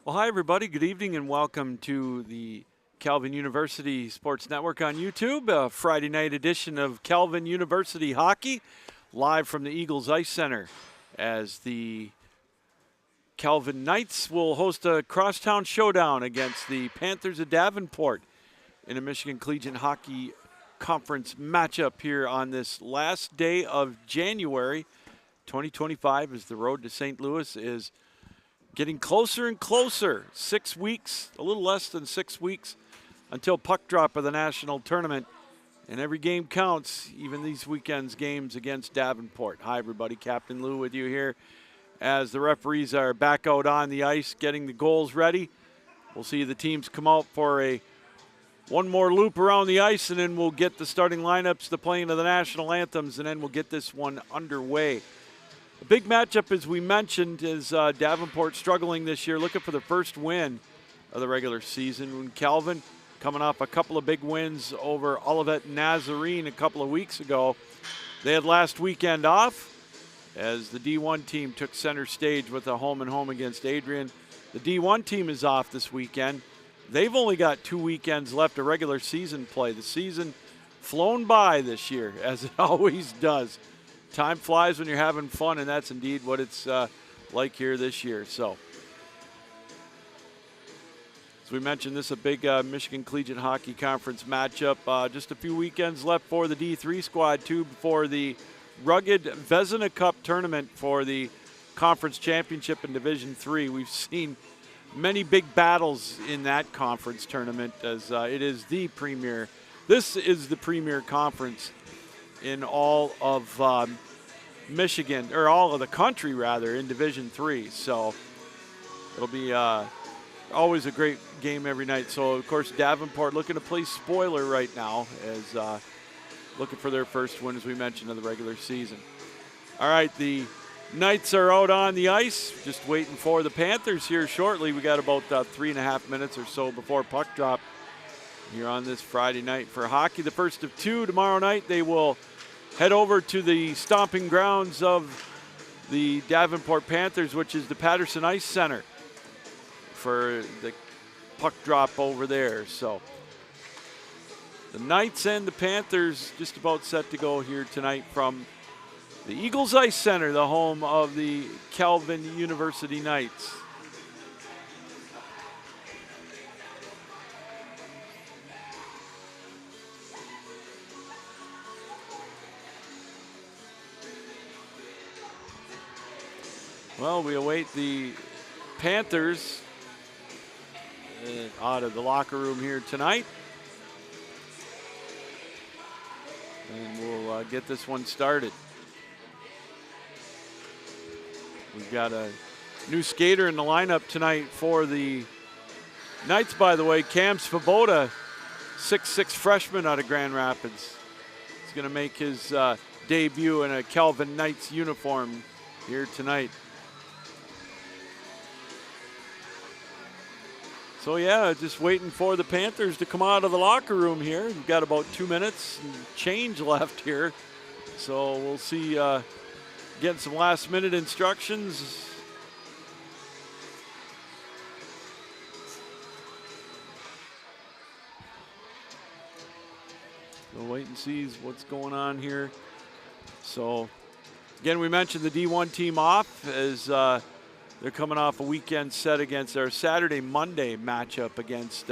Well, hi, everybody. Good evening and welcome to the Calvin University Sports Network on YouTube, a Friday night edition of Calvin University Hockey, live from the Eagles Ice Center, as the Calvin Knights will host a crosstown showdown against the Panthers of Davenport in a Michigan Collegiate Hockey Conference matchup here on this last day of January 2025, as the road to St. Louis is getting closer and closer. 6 weeks, a little less than 6 weeks, until puck drop of the national tournament. And every game counts, even these weekend's games against Davenport. Hi, everybody. Captain Lou with you here as the referees are back out on the ice getting the goals ready. We'll see the teams come out for one more loop around the ice, and then we'll get the starting lineups, the playing of the national anthems, and then we'll get this one underway. A big matchup, as we mentioned, is Davenport struggling this year, looking for the first win of the regular season. When Calvin, coming off a couple of big wins over Olivet and Nazarene a couple of weeks ago, they had last weekend off as the D1 team took center stage with a home-and-home against Adrian. The D1 team is off this weekend. They've only got 2 weekends left of regular season play. The season flown by this year, as it always does. Time flies when you're having fun, and that's indeed what it's like here this year. So, as we mentioned, this is a big Michigan Collegiate Hockey Conference matchup. Just a few weekends left for the D3 squad, too, before the rugged Vezina Cup tournament for the conference championship in Division III. We've seen many big battles in that conference tournament, as it is the premier. This is the premier conference in all of Michigan, or all of the country rather, in Division III. So it'll be always a great game every night. So of course Davenport looking to play spoiler right now, as looking for their first win, as we mentioned, of the regular season. All right, the Knights are out on the ice, just waiting for the Panthers here shortly. We got about 3.5 minutes or so before puck drop here on this Friday night for hockey. The first of two tomorrow night. They will head over to the stomping grounds of the Davenport Panthers, which is the Patterson Ice Center, for the puck drop over there. So the Knights and the Panthers just about set to go here tonight from the Eagles Ice Center, the home of the Calvin University Knights. Well, we await the Panthers out of the locker room here tonight. And we'll get this one started. We've got a new skater in the lineup tonight for the Knights, by the way. Cam Svoboda, 6'6" freshman out of Grand Rapids. He's going to make his debut in a Calvin Knights uniform here tonight. So yeah, just waiting for the Panthers to come out of the locker room here. We've got about 2 minutes and change left here. So we'll see, getting some last minute instructions. We'll wait and see what's going on here. So again, we mentioned the D1 team off, as they're coming off a weekend set against their Monday matchup against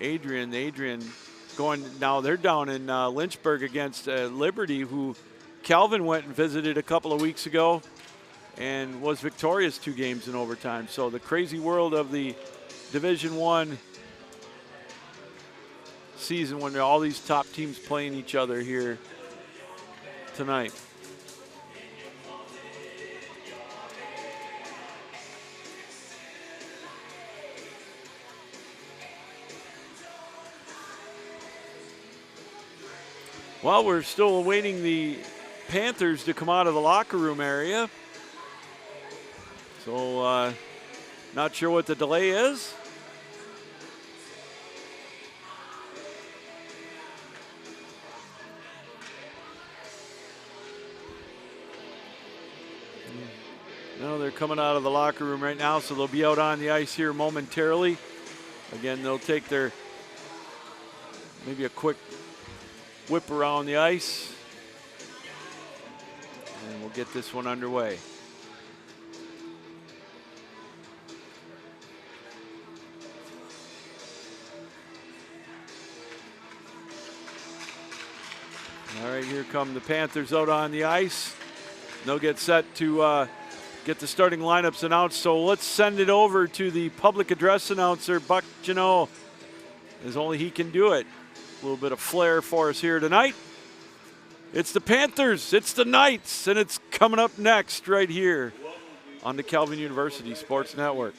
Adrian. Adrian going, now they're down in Lynchburg against Liberty, who Calvin went and visited a couple of weeks ago and was victorious 2 games in overtime. So the crazy world of the Division I season, when all these top teams playing each other here tonight. Well, we're still awaiting the Panthers to come out of the locker room area. So not sure what the delay is. No, they're coming out of the locker room right now, so they'll be out on the ice here momentarily. Again, they'll take their, maybe a quick whip around the ice. And we'll get this one underway. All right, here come the Panthers out on the ice. They'll get set to get the starting lineups announced. So let's send it over to the public address announcer, Buck Janot, as only he can do it. A little bit of flair for us here tonight. It's the Panthers, it's the Knights, and it's coming up next right here on the Calvin University Sports Network.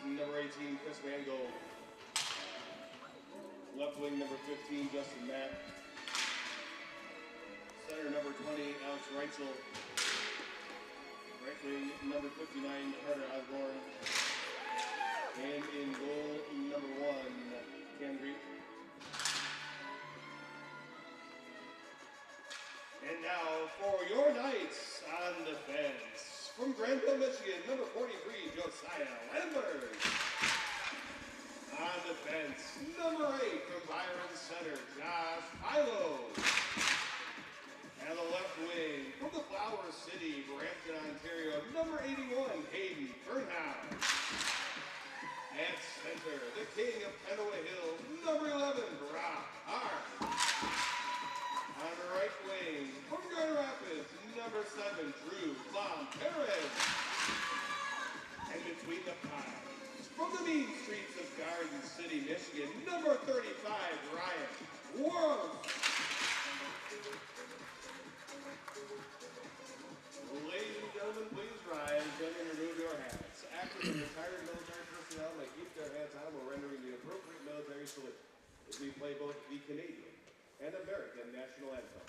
Number 18, Chris Mangold. Left wing, number 15, Justin Mack. Center, number 20, Alex Reitzel. Right wing, number 59, Carter Osborne. And in goal, number 1, Cam Greek. And now for your Knights on defense. From Granville, Michigan, number 43, Josiah Lambert. On defense, number 8 from Byron Center, Josh Philo. And the left wing from the Flower City, Brampton, Ontario, number 81, Hayden Burnhouse. At center, the king of Kennewa Hills, number 11, Brock Hart. On the right wing, from Grand Rapids, number 7, Drew Plum Perez. And between the piles, from the mean streets of Garden City, Michigan, number 35, Ryan Wolf. Ladies and gentlemen, please rise and remove your hats. Active and retired military personnel may keep their hats on while rendering the appropriate military salute as we play both the Canadian and American national anthem.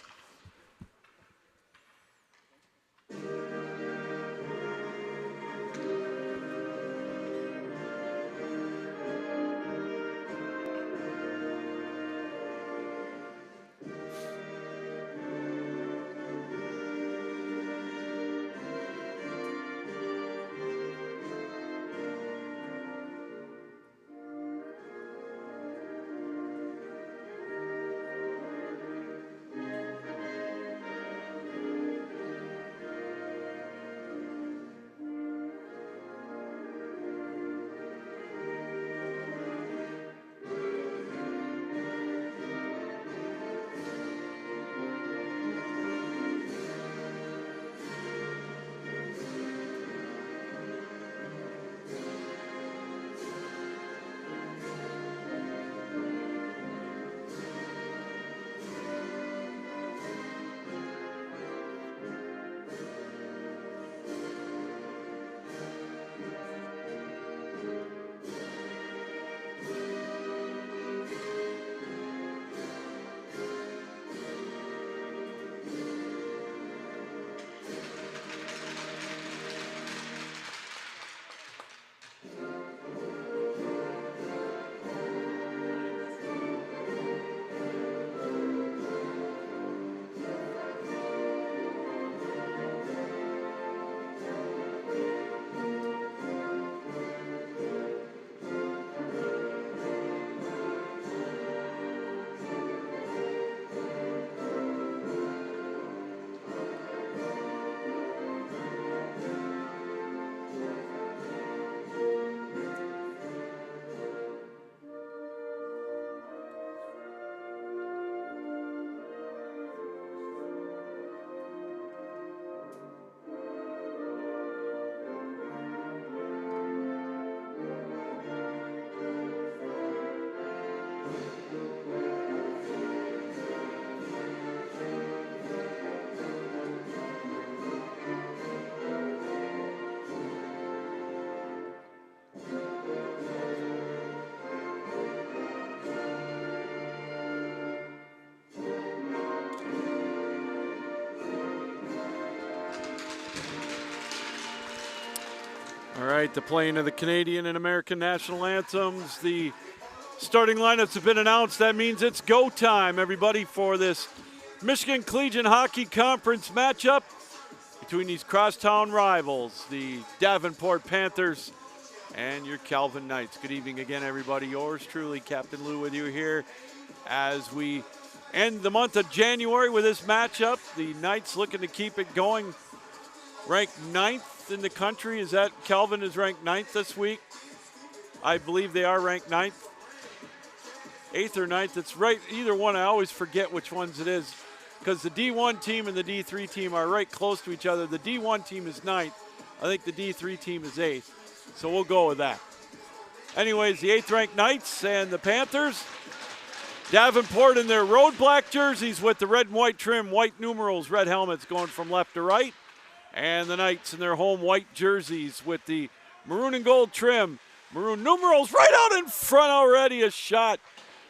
All right, the playing of the Canadian and American national anthems. The starting lineups have been announced. That means it's go time, everybody, for this Michigan Collegiate Hockey Conference matchup between these crosstown rivals, the Davenport Panthers and your Calvin Knights. Good evening again, everybody. Yours truly, Captain Lou, with you here as we end the month of January with this matchup. The Knights looking to keep it going, ranked 9th in the country. Is that Calvin is ranked 9th this week? I believe they are ranked 9th. 8th or 9th, it's right, either one. I always forget which ones it is because the D1 team and the D3 team are right close to each other. The D1 team is 9th. I think the D3 team is 8th. So we'll go with that. Anyways, the 8th ranked Knights and the Panthers. Davenport in their road black jerseys with the red and white trim, white numerals, red helmets going from left to right. And the Knights in their home white jerseys with the maroon and gold trim, maroon numerals right out in front already. A shot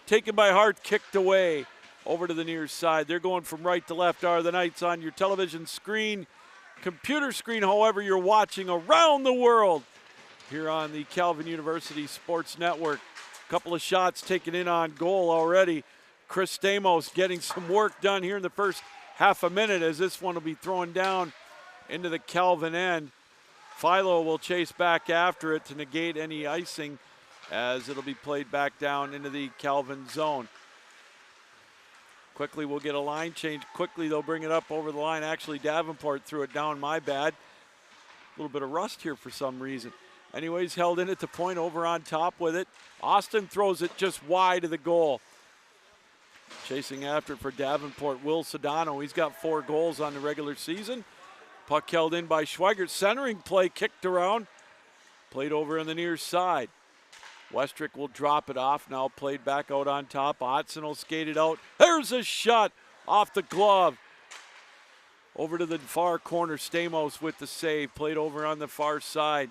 taken by Hart, kicked away over to the near side. They're going from right to left are the Knights on your television screen, computer screen, however you're watching around the world here on the Calvin University Sports Network. Couple of shots taken in on goal already. Chris Stamos getting some work done here in the first half a minute as this one will be thrown down into the Calvin end. Philo will chase back after it to negate any icing as it'll be played back down into the Calvin zone. Quickly we'll get a line change. Quickly they'll bring it up over the line. Actually Davenport threw it down, my bad. A little bit of rust here for some reason. Anyways, held in at the point, over on top with it. Austin throws it just wide of the goal. Chasing after it for Davenport, Will Sedano. He's got 4 goals on the regular season. Puck held in by Schweigert. Centering play, kicked around. Played over on the near side. Westrick will drop it off. Now played back out on top. Otson will skate it out. There's a shot off the glove. Over to the far corner. Stamos with the save. Played over on the far side.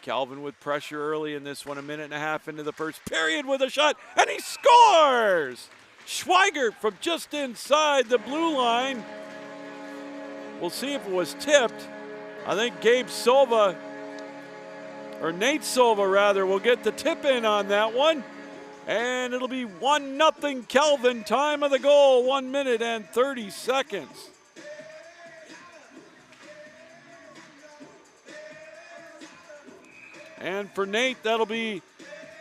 Calvin with pressure early in this one, a minute and a half into the first period with a shot, and he scores! Schweigert from just inside the blue line. We'll see if it was tipped. I think Gabe Silva, or Nate Silva rather, will get the tip in on that one. And it'll be 1-0 Calvin. Time of the goal, 1 minute and 30 seconds. And for Nate, that'll be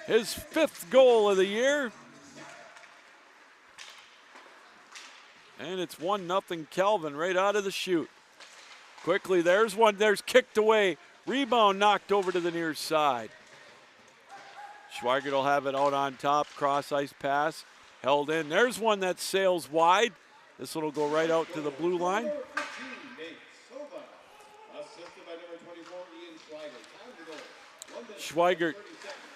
his 5th goal of the year. And it's 1-0 Calvin right out of the chute. Quickly, there's one. There's kicked away. Rebound knocked over to the near side. Schweigert will have it out on top. Cross ice pass. Held in. There's one that sails wide. This one will go right out to the blue line. Schweigert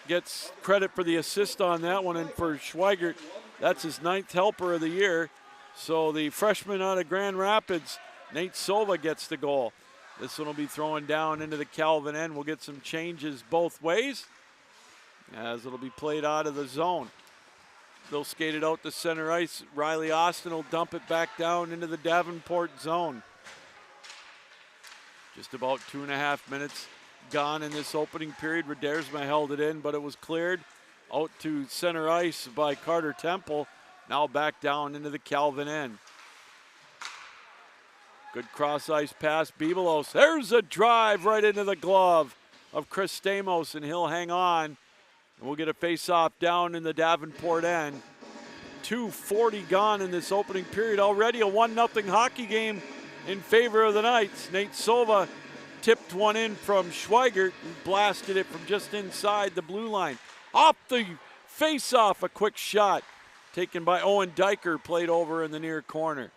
gets credit for the assist on that one, and for Schweigert, that's his 9th helper of the year. So the freshman out of Grand Rapids, Nate Silva, gets the goal. This one will be thrown down into the Calvin end. We'll get some changes both ways as it'll be played out of the zone. They'll skate it out to center ice. Riley Austin will dump it back down into the Davenport zone. Just about 2.5 minutes gone in this opening period. Redersma held it in, but it was cleared out to center ice by Carter Temple. Now back down into the Calvin end. Good cross ice pass, Bibelos. There's a drive right into the glove of Chris Stamos, and he'll hang on. And we'll get a face-off down in the Davenport end. 2:40 gone in this opening period. Already a 1-0 hockey game in favor of the Knights. Nate Silva tipped one in from Schweigert and blasted it from just inside the blue line. Off the face-off, a quick shot taken by Owen Diker, played over in the near corner.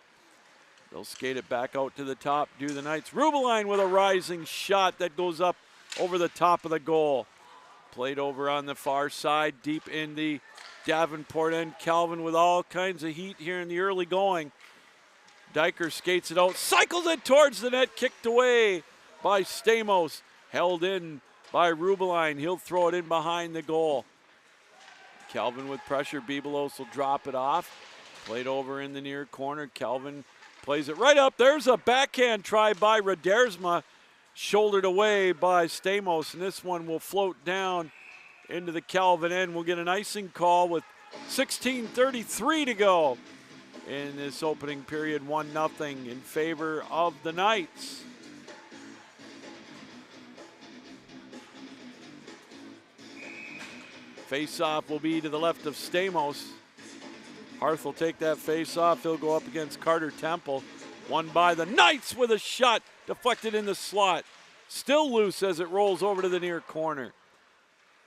They'll skate it back out to the top, do the Knights. Rubeline with a rising shot that goes up over the top of the goal. Played over on the far side, deep in the Davenport end. Calvin with all kinds of heat here in the early going. Diker skates it out, cycles it towards the net, kicked away by Stamos, held in by Rubeline. He'll throw it in behind the goal. Calvin with pressure. Bibelos will drop it off. Played over in the near corner. Calvin plays it right up. There's a backhand try by Redersma. shouldered away by Stamos, and this one will float down into the Calvin end. We'll get an icing call with 16:33 to go in this opening period, 1-0 in favor of the Knights. Face-off will be to the left of Stamos. Harth will take that face-off. He'll go up against Carter Temple. Won by the Knights with a shot deflected in the slot. Still loose as it rolls over to the near corner.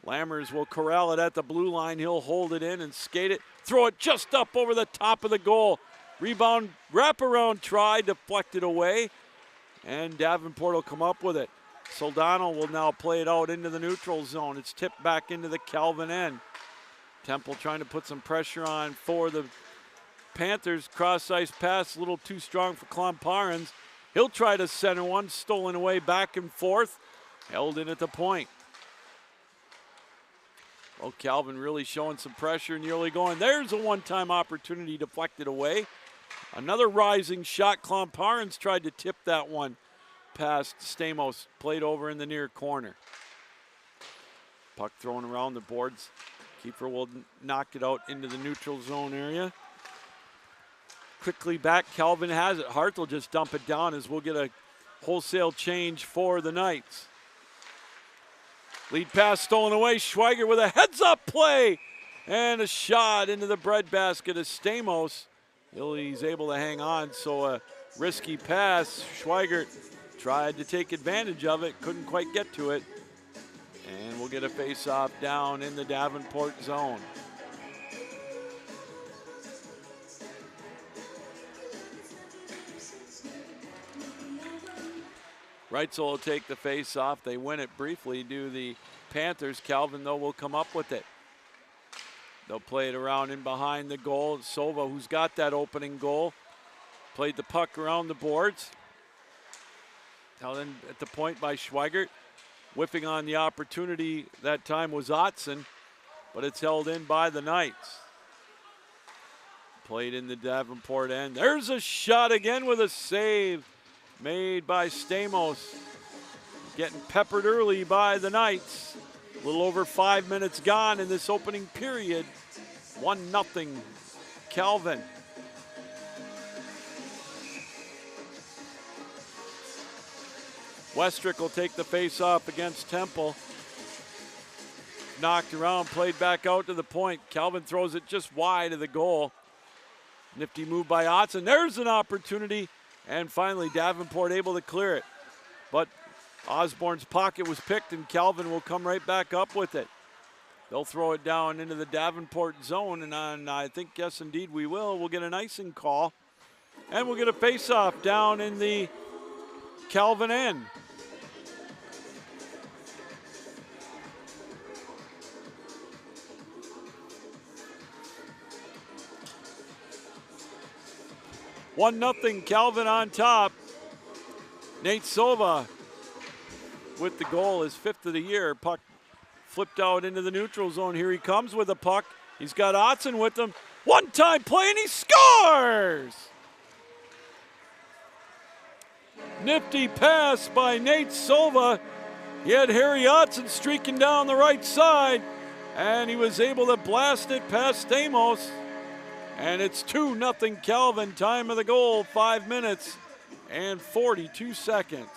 Lammers will corral it at the blue line. He'll hold it in and skate it. Throw it just up over the top of the goal. Rebound, wraparound try, deflected away. And Davenport will come up with it. Soldano will now play it out into the neutral zone. It's tipped back into the Calvin end. Temple trying to put some pressure on for the Panthers. Cross-ice pass, a little too strong for Klomparens. He'll try to center one, stolen away back and forth. Held in at the point. Well, Calvin really showing some pressure in the early going. There's a one-time opportunity deflected away. Another rising shot. Klomparens tried to tip that one past Stamos. Played over in the near corner. Puck thrown around the boards. Keeper will knock it out into the neutral zone area. Quickly back, Calvin has it. Harth will just dump it down as we'll get a wholesale change for the Knights. Lead pass stolen away. Schweiger with a heads-up play. And a shot into the breadbasket of Stamos. He's able to hang on, so a risky pass. Schweiger tried to take advantage of it, couldn't quite get to it. And we'll get a face-off down in the Davenport zone. Reitzel will take the face-off. They win it briefly to the Panthers. Calvin, though, will come up with it. They'll play it around in behind the goal. Sova, who's got that opening goal, played the puck around the boards. Held in at the point by Schweigert. Whiffing on the opportunity that time was Otson, but it's held in by the Knights. Played in the Davenport end. There's a shot again with a save made by Stamos. Getting peppered early by the Knights. A little over 5 minutes gone in this opening period. 1-0 Calvin. Westrick will take the face-off against Temple. Knocked around, played back out to the point. Calvin throws it just wide of the goal. Nifty move by Otson. There's an opportunity. And finally, Davenport able to clear it. But Osborne's pocket was picked, and Calvin will come right back up with it. They'll throw it down into the Davenport zone, and I think, yes, indeed, we will. We'll get an icing call. And we'll get a face-off down in the Calvin end. One nothing, Calvin on top. Nate Sova with the goal, his 5th of the year. Puck flipped out into the neutral zone. Here he comes with the puck. He's got Otson with him. One-time play, and he scores! Nifty pass by Nate Sova. He had Harry Otson streaking down the right side, and he was able to blast it past Stamos. And it's 2-0 Calvin. Time of the goal, 5 minutes and 42 seconds.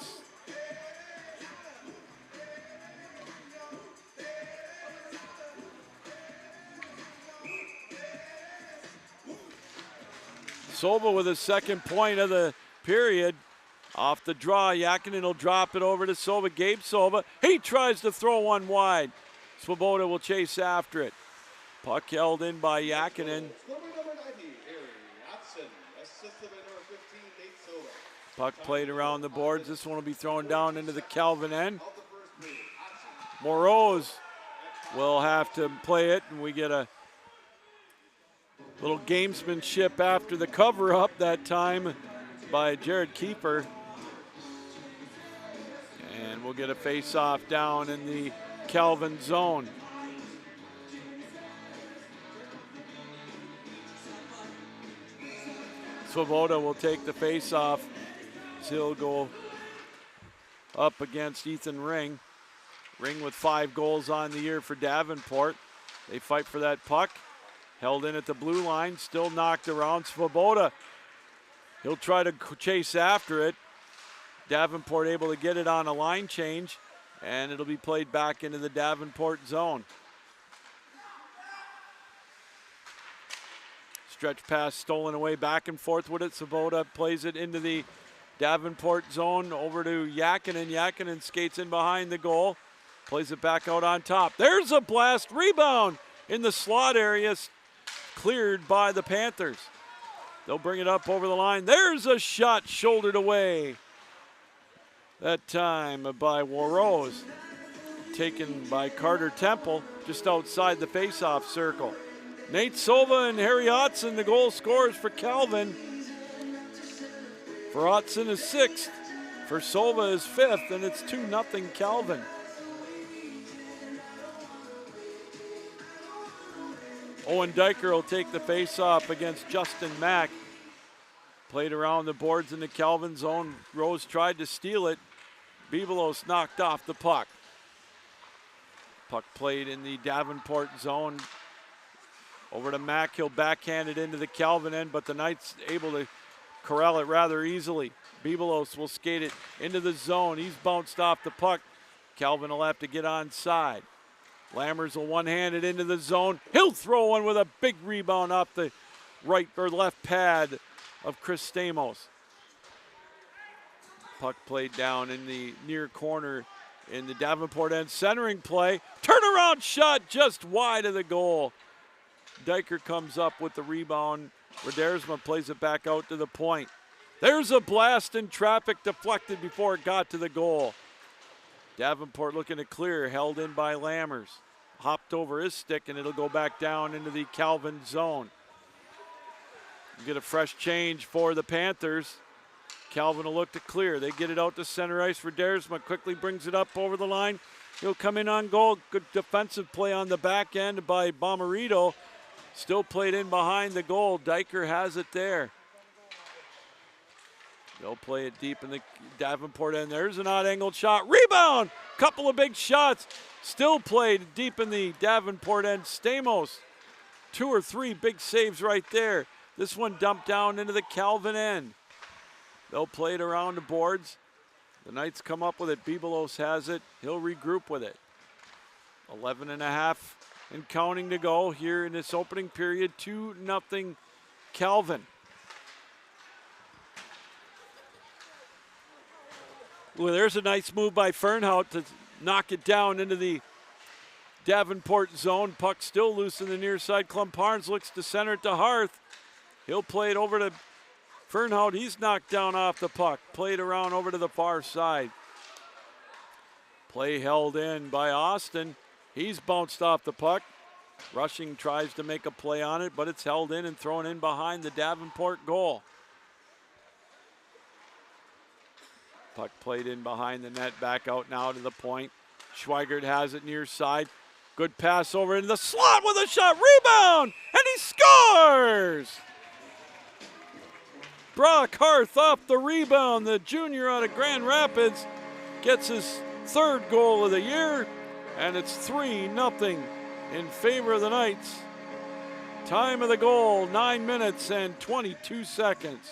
Sova with a second point of the period. Off the draw, Yakinen will drop it over to Sova. Gabe Sova, he tries to throw one wide. Swoboda will chase after it. Puck held in by Yakinen. Puck played around the boards. This one will be thrown down into the Calvin end. Moroz will have to play it, and we get a little gamesmanship after the cover-up that time by Jared Keeper. And we'll get a face-off down in the Calvin zone. Svoboda will take the face-off. He'll go up against Ethan Ring. Ring with 5 goals on the year for Davenport. They fight for that puck. Held in at the blue line, still knocked around. Svoboda, he'll try to chase after it. Davenport able to get it on a line change, and it'll be played back into the Davenport zone. Stretch pass stolen away, back and forth with it. Svoboda plays it into the Davenport zone over to Yakinen. Yakinen skates in behind the goal, plays it back out on top. There's a blast, rebound in the slot area, cleared by the Panthers. They'll bring it up over the line. There's a shot shouldered away. That time by Warrose, taken by Carter Temple just outside the faceoff circle. Nate Silva and Harry Otson, the goal scorers for Calvin. For Otson is 6th, for Silva is 5th, and it's 2-0 Calvin. Owen Diker will take the faceoff against Justin Mack. Played around the boards in the Calvin zone. Rose tried to steal it. Bibelos knocked off the puck. Puck played in the Davenport zone. Over to Mack, he'll backhand it into the Calvin end, but the Knights able to corral it rather easily. Bibelos will skate it into the zone. He's bounced off the puck. Calvin will have to get onside. Lammers will one-hand it into the zone. He'll throw one with a big rebound off the right or left pad of Chris Stamos. Puck played down in the near corner in the Davenport end. Centering play. Turnaround shot just wide of the goal. Diker comes up with the rebound. Redersma plays it back out to the point. There's a blast in traffic, deflected before it got to the goal. Davenport looking to clear, held in by Lammers. Hopped over his stick, and it'll go back down into the Calvin zone. Get a fresh change for the Panthers. Calvin will look to clear. They get it out to center ice. Redersma quickly brings it up over the line. He'll come in on goal. Good defensive play on the back end by Bomarito. Still played in behind the goal. Diker has it there. They'll play it deep in the Davenport end. There's an odd-angled shot. Rebound! Couple of big shots. Still played deep in the Davenport end. Stamos, 2 or 3 big saves right there. This one dumped down into the Calvin end. They'll play it around the boards. The Knights come up with it. Bibelos has it. He'll regroup with it. 11.5 and counting to go here in this opening period. 2-0 Calvin. Well, there's a nice move by Fernhout to knock it down into the Davenport zone. Puck still loose in the near side. Klumparns looks to center it to Harth. He'll play it over to Fernhout. He's knocked down off the puck. Played around over to the far side. Play held in by Austin. He's bounced off the puck. Rushing tries to make a play on it, but it's held in and thrown in behind the Davenport goal. Puck played in behind the net, back out now to the point. Schweigert has it near side. Good pass over into the slot with a shot. Rebound! And he scores! Brock Harth off the rebound. The junior out of Grand Rapids gets his 3rd goal of the year. And it's 3-0 in favor of the Knights. Time of the goal, 9 minutes and 22 seconds.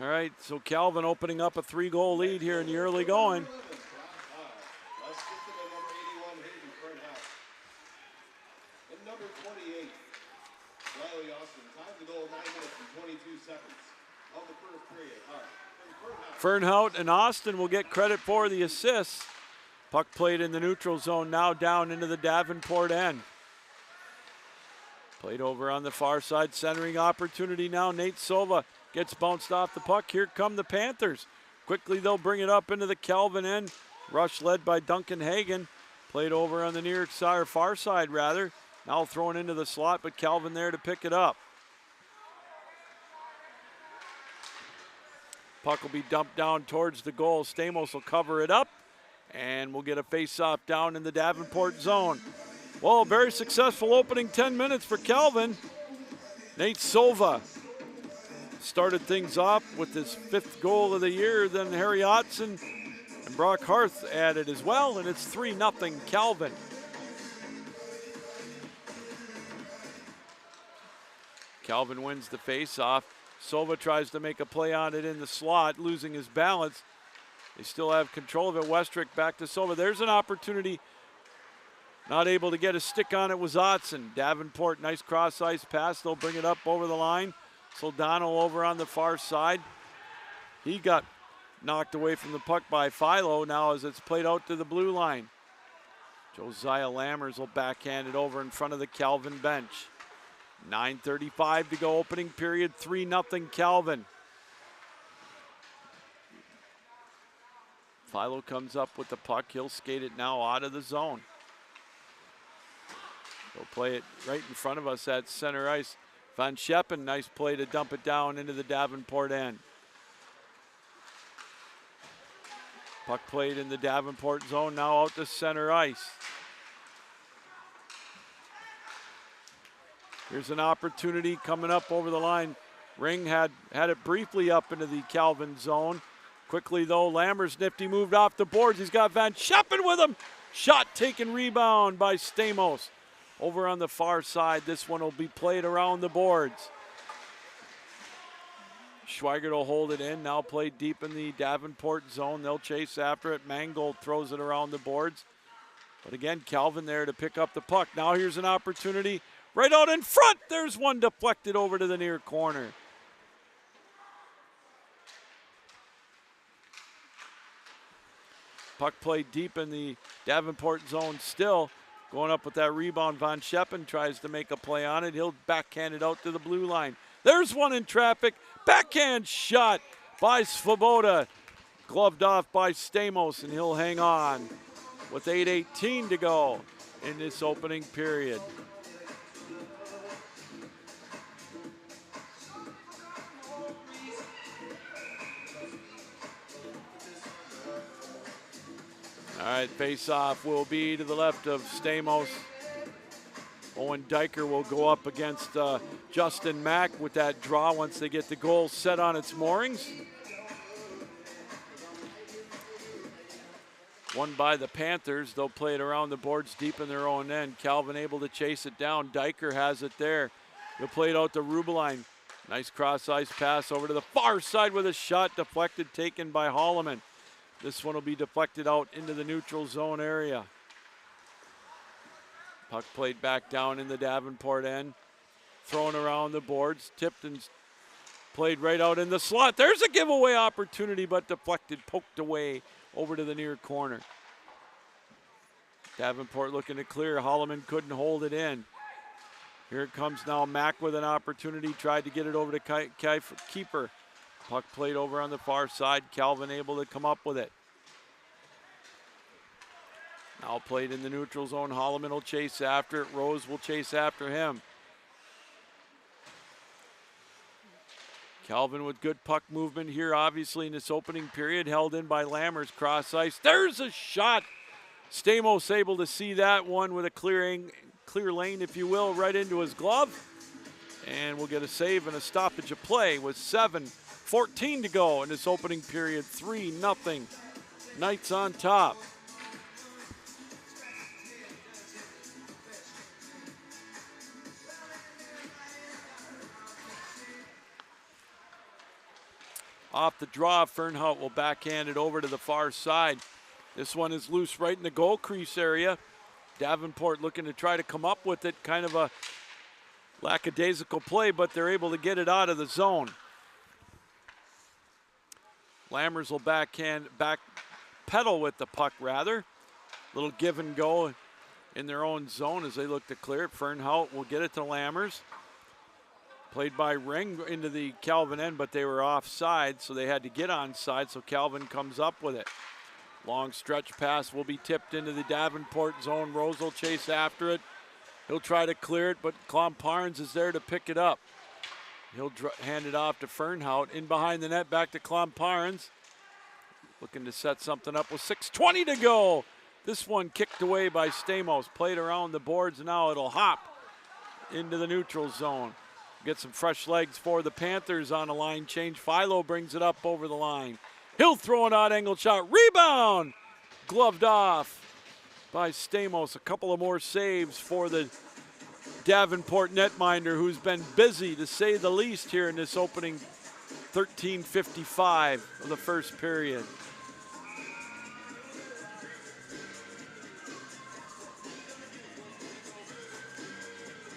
All right, so Calvin opening up a 3-goal lead here in the early going. Let's get to the number 81, Hayden Fernhout. And number 28, Riley Austin. Time to go, 9 minutes and 22 seconds of the first period. All right. Fernhout and Austin will get credit for the assists. Puck played in the neutral zone, now down into the Davenport end. Played over on the far side, centering opportunity now. Nate Silva gets bounced off the puck. Here come the Panthers. Quickly they'll bring it up into the Calvin end. Rush led by Duncan Hagan. Played over on the near side, or far side rather. Now thrown into the slot, but Calvin there to pick it up. Puck will be dumped down towards the goal. Stamos will cover it up, and we'll get a face-off down in the Davenport zone. Well, a very successful opening 10 minutes for Calvin. Nate Silva started things off with his 5th goal of the year. Then Harry Otson and Brock Harth added as well, and it's 3-0 Calvin. Calvin wins the face-off. Silva tries to make a play on it in the slot, losing his balance. They still have control of it. Westrick back to Silva. There's an opportunity. Not able to get a stick on it was Otson. Davenport, nice cross-ice pass. They'll bring it up over the line. Soldano over on the far side. He got knocked away from the puck by Philo now as it's played out to the blue line. Josiah Lammers will backhand it over in front of the Calvin bench. 9:35 to go, opening period, 3-0 Calvin. Philo comes up with the puck. He'll skate it now out of the zone. He'll play it right in front of us at center ice. Van Scheppen, nice play to dump it down into the Davenport end. Puck played in the Davenport zone, now out to center ice. Here's an opportunity coming up over the line. Ring had it briefly up into the Calvin zone. Quickly though, Lammers nifty moved off the boards. He's got Van Scheppen with him. Shot taken, rebound by Stamos. Over on the far side, this one will be played around the boards. Schweigert will hold it in, now played deep in the Davenport zone. They'll chase after it. Mangold throws it around the boards. But again, Calvin there to pick up the puck. Now here's an opportunity. Right out in front, there's one deflected over to the near corner. Puck played deep in the Davenport zone still. Going up with that rebound, Van Scheppen tries to make a play on it. He'll backhand it out to the blue line. There's one in traffic. Backhand shot by Svoboda. Gloved off by Stamos, and he'll hang on with 8:18 to go in this opening period. All right, face-off will be to the left of Stamos. Owen Diker will go up against Justin Mack with that draw once they get the goal set on its moorings. Won by the Panthers. They'll play it around the boards deep in their own end. Calvin able to chase it down. Diker has it there. He'll play it out to Rubeline. Nice cross-ice pass over to the far side with a shot deflected, taken by Holloman. This one will be deflected out into the neutral zone area. Puck played back down in the Davenport end. Thrown around the boards. Tipped and played right out in the slot. There's a giveaway opportunity, but deflected, poked away over to the near corner. Davenport looking to clear. Holloman couldn't hold it in. Here it comes now. Mack with an opportunity. Tried to get it over to keeper. Puck played over on the far side. Calvin able to come up with it. Now played in the neutral zone. Holloman will chase after it. Rose will chase after him. Calvin with good puck movement here, obviously, in this opening period. Held in by Lammers, cross ice. There's a shot. Stamos able to see that one with a clear lane, if you will, right into his glove. And we'll get a save and a stoppage of play with 7:14 to go in this opening period. 3-0. Knights on top. Off the draw, Fernhout will backhand it over to the far side. This one is loose right in the goal crease area. Davenport looking to try to come up with it. Kind of a lackadaisical play, but they're able to get it out of the zone. Lammers will back pedal with the puck rather. Little give and go in their own zone as they look to clear it. Fernhout will get it to Lammers. Played by Ring into the Calvin end, but they were offside, so they had to get onside, so Calvin comes up with it. Long stretch pass will be tipped into the Davenport zone. Rose will chase after it. He'll try to clear it, but Clomparnes is there to pick it up. He'll hand it off to Fernhout. In behind the net, back to Klomparens. Looking to set something up with 6:20 to go. This one kicked away by Stamos. Played around the boards, and now it'll hop into the neutral zone. Get some fresh legs for the Panthers on a line change. Philo brings it up over the line. He'll throw an odd-angled shot. Rebound! Gloved off by Stamos. A couple of more saves for the Davenport netminder, who's been busy, to say the least, here in this opening 13:55 of the first period.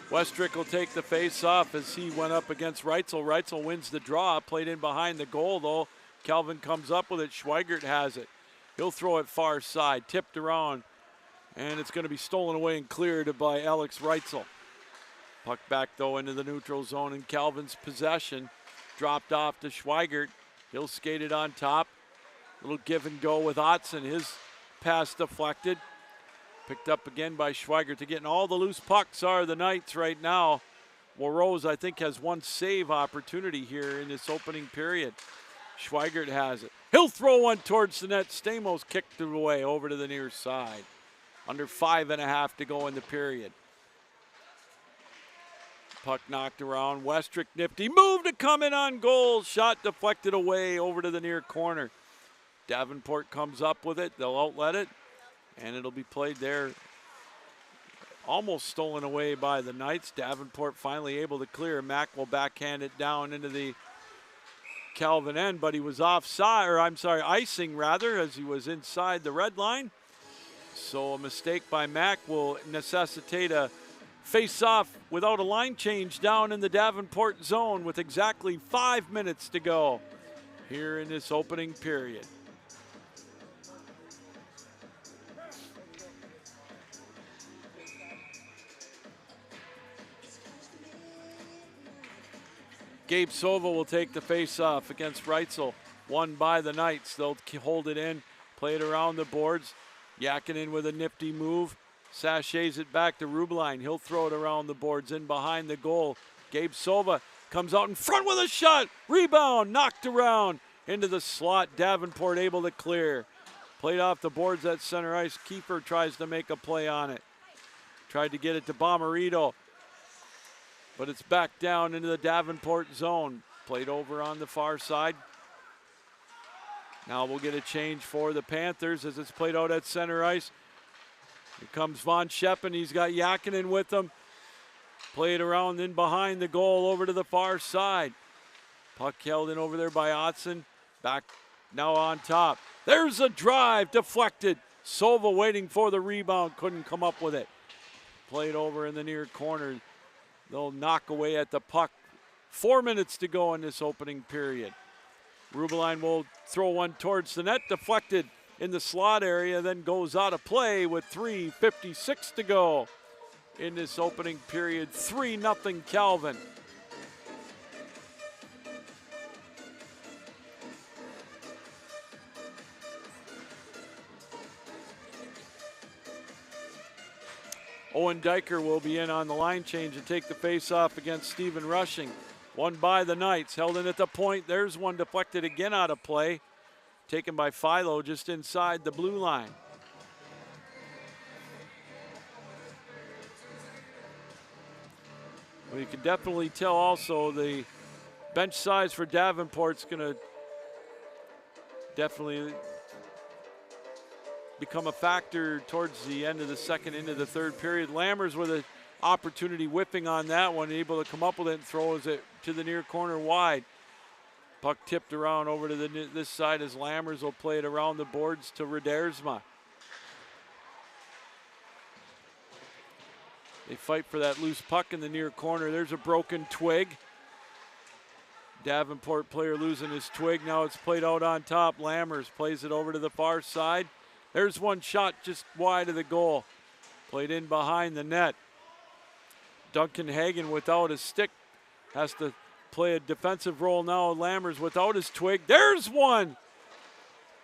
Westrick will take the face-off as he went up against Reitzel. Reitzel wins the draw, played in behind the goal, though. Calvin comes up with it. Schweigert has it. He'll throw it far side, tipped around, and it's going to be stolen away and cleared by Alex Reitzel. Puck back, though, into the neutral zone in Calvin's possession. Dropped off to Schweigert. He'll skate it on top. Little give and go with Otson. His pass deflected. Picked up again by Schweigert. To getting all the loose pucks are the Knights right now. Well, Rose, I think, has one save opportunity here in this opening period. Schweigert has it. He'll throw one towards the net. Stamos kicked it away over to the near side. Under 5.5 to go in the period. Puck knocked around. Westrick nifty move to come in on goal. Shot deflected away over to the near corner. Davenport comes up with it. They'll outlet it. And it'll be played there. Almost stolen away by the Knights. Davenport finally able to clear. Mack will backhand it down into the Calvin end, but he was offside, or I'm sorry, icing rather, as he was inside the red line. So a mistake by Mack will necessitate a face-off without a line change down in the Davenport zone with exactly 5 minutes to go here in this opening period. Gabe Sova will take the face-off against Reitzel. Won by the Knights. They'll hold it in, play it around the boards. Yakinen with a nifty move. Sachets it back to Rubline. He'll throw it around the boards in behind the goal. Gabe Sova comes out in front with a shot. Rebound, knocked around into the slot. Davenport able to clear. Played off the boards at center ice. Kiefer tries to make a play on it. Tried to get it to Bomarito, but it's back down into the Davenport zone. Played over on the far side. Now we'll get a change for the Panthers as it's played out at center ice. Here comes Von Scheppen. He's got Yakinen with him. Played around in behind the goal over to the far side. Puck held in over there by Otson. Back now on top. There's a drive, deflected. Sova waiting for the rebound, couldn't come up with it. Played over in the near corner. They'll knock away at the puck. 4 minutes to go in this opening period. Rubline will throw one towards the net, deflected in the slot area, then goes out of play with 3:56 to go in this opening period. 3-0 Calvin. Owen Diker will be in on the line change and take the face-off against Stephen Rushing. Won by the Knights, held in at the point. There's one deflected again out of play. Taken by Philo just inside the blue line. Well, you can definitely tell also the bench size for Davenport's going to definitely become a factor towards the end of the second into the third period. Lammers with an opportunity whipping on that one, able to come up with it and throws it to the near corner wide. Puck tipped around over to this side as Lammers will play it around the boards to Redersma. They fight for that loose puck in the near corner. There's a broken twig. Davenport player losing his twig. Now it's played out on top. Lammers plays it over to the far side. There's one shot just wide of the goal. Played in behind the net. Duncan Hagen without his stick has to play a defensive role now. Lammers without his twig. There's one.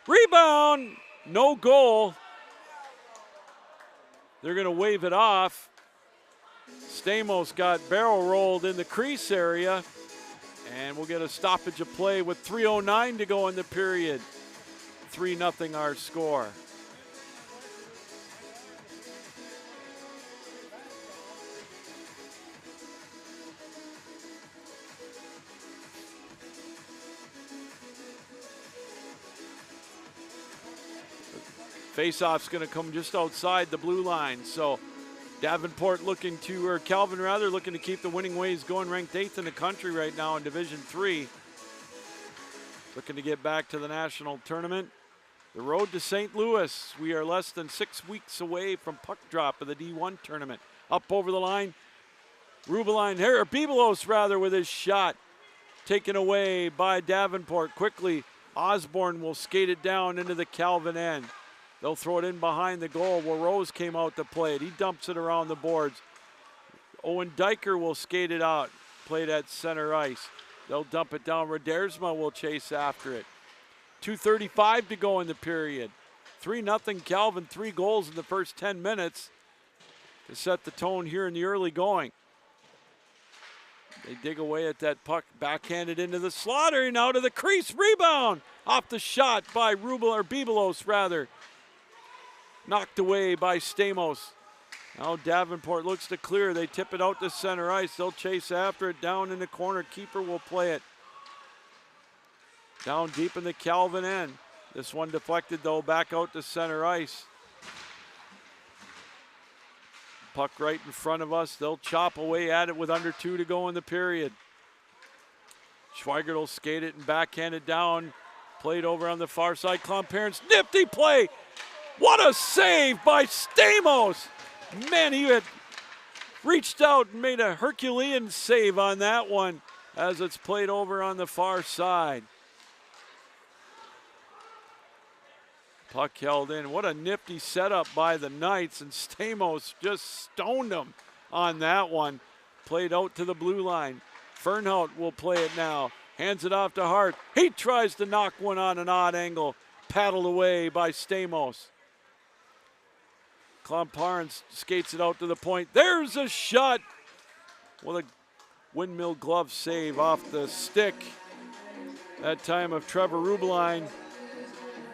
Rebound. No goal. They're going to wave it off. Stamos got barrel rolled in the crease area. And we'll get a stoppage of play with 3:09 to go in the period. 3-0 our score. Face-off's going to come just outside the blue line. So Davenport Calvin rather, looking to keep the winning ways going, ranked 8th in the country right now in Division III. Looking to get back to the national tournament. The road to St. Louis. We are less than 6 weeks away from puck drop of the D1 tournament. Up over the line. Bebelos rather with his shot. Taken away by Davenport. Quickly, Osborne will skate it down into the Calvin end. They'll throw it in behind the goal where Rose came out to play it. He dumps it around the boards. Owen Diker will skate it out, play it at center ice. They'll dump it down. Radersma will chase after it. 2:35 to go in the period. 3-0 Calvin, 3 goals in the first 10 minutes to set the tone here in the early going. They dig away at that puck, backhanded into the slot, and out of the crease. Rebound off the shot by Bebelos rather. Knocked away by Stamos. Now Davenport looks to clear. They tip it out to center ice. They'll chase after it down in the corner. Keeper will play it. Down deep in the Calvin end. This one deflected though, back out to center ice. Puck right in front of us. They'll chop away at it with under 2 to go in the period. Schweigert will skate it and backhand it down. Played over on the far side. Clomparent's nifty play. What a save by Stamos. Man, he had reached out and made a Herculean save on that one as it's played over on the far side. Puck held in. What a nifty setup by the Knights, and Stamos just stoned him on that one. Played out to the blue line. Fernhout will play it now. Hands it off to Hart. He tries to knock one on an odd angle. Paddled away by Stamos. Clomparent skates it out to the point. There's a shot. What a windmill glove save off the stick. That time of Trevor Rubeline.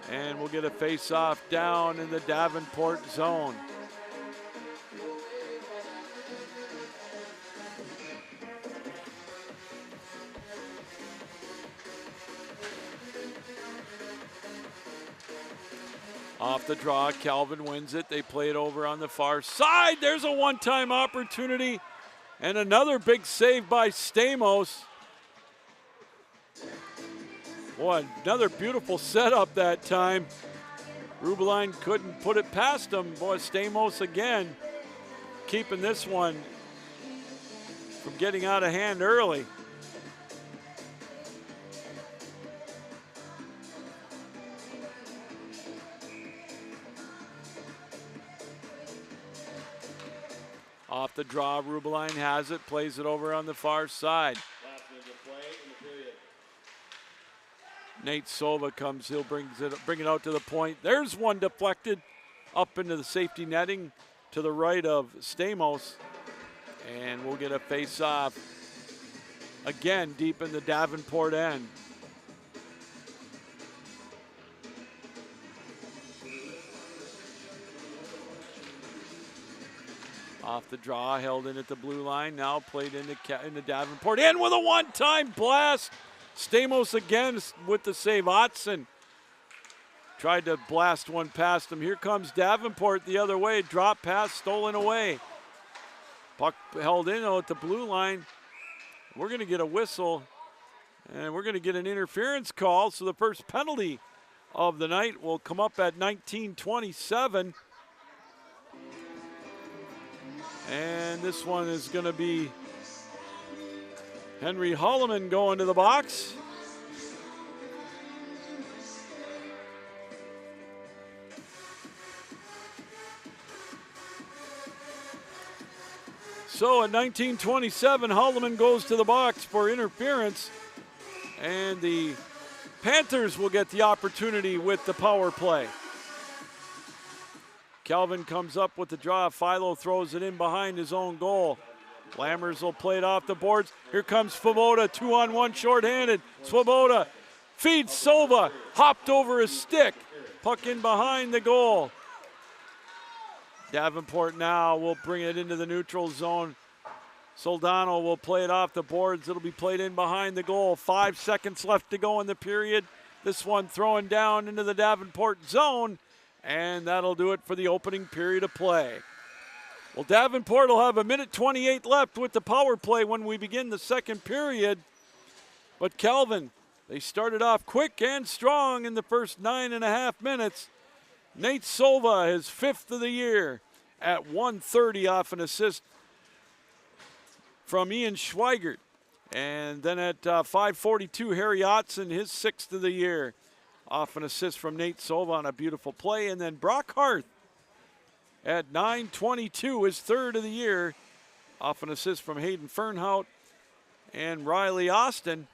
And we'll get a face-off down in the Davenport zone. Off the draw, Calvin wins it. They play it over on the far side. There's a one-time opportunity. And another big save by Stamos. Boy, another beautiful setup that time. Rubeline couldn't put it past him. Boy, Stamos again keeping this one from getting out of hand early. Off the draw, Rubeline has it, plays it over on the far side. Nate Sova comes, he'll bring it out to the point. There's one deflected up into the safety netting to the right of Stamos. And we'll get a face-off again deep in the Davenport end. Off the draw, held in at the blue line, now played into Davenport. In with a one-time blast. Stamos again with the save. Otson tried to blast one past him. Here comes Davenport the other way. Drop pass stolen away. Puck held in at the blue line. We're going to get a whistle, and we're going to get an interference call. So the first penalty of the night will come up at 19:27. And this one is going to be Henry Holloman going to the box. So at 19:27, Holloman goes to the box for interference. And the Panthers will get the opportunity with the power play. Calvin comes up with the draw. Philo throws it in behind his own goal. Lammers will play it off the boards. Here comes Svoboda, 2-on-1 shorthanded. Svoboda feeds Sova, hopped over his stick. Puck in behind the goal. Davenport now will bring it into the neutral zone. Soldano will play it off the boards. It'll be played in behind the goal. 5 seconds left to go in the period. This one throwing down into the Davenport zone, and that'll do it for the opening period of play. Well, Davenport will have 1:28 left with the power play when we begin the second period. But Calvin, they started off quick and strong in the first 9.5 minutes. Nate Sova, his 5th of the year, at 1:30 off an assist from Ian Schweigert. And then at 5:42, Harry Otson, his 6th of the year, off an assist from Nate Sova on a beautiful play. And then Brock Hart at 9:22, his 3rd of the year, off an assist from Hayden Fernhout and Riley Austin.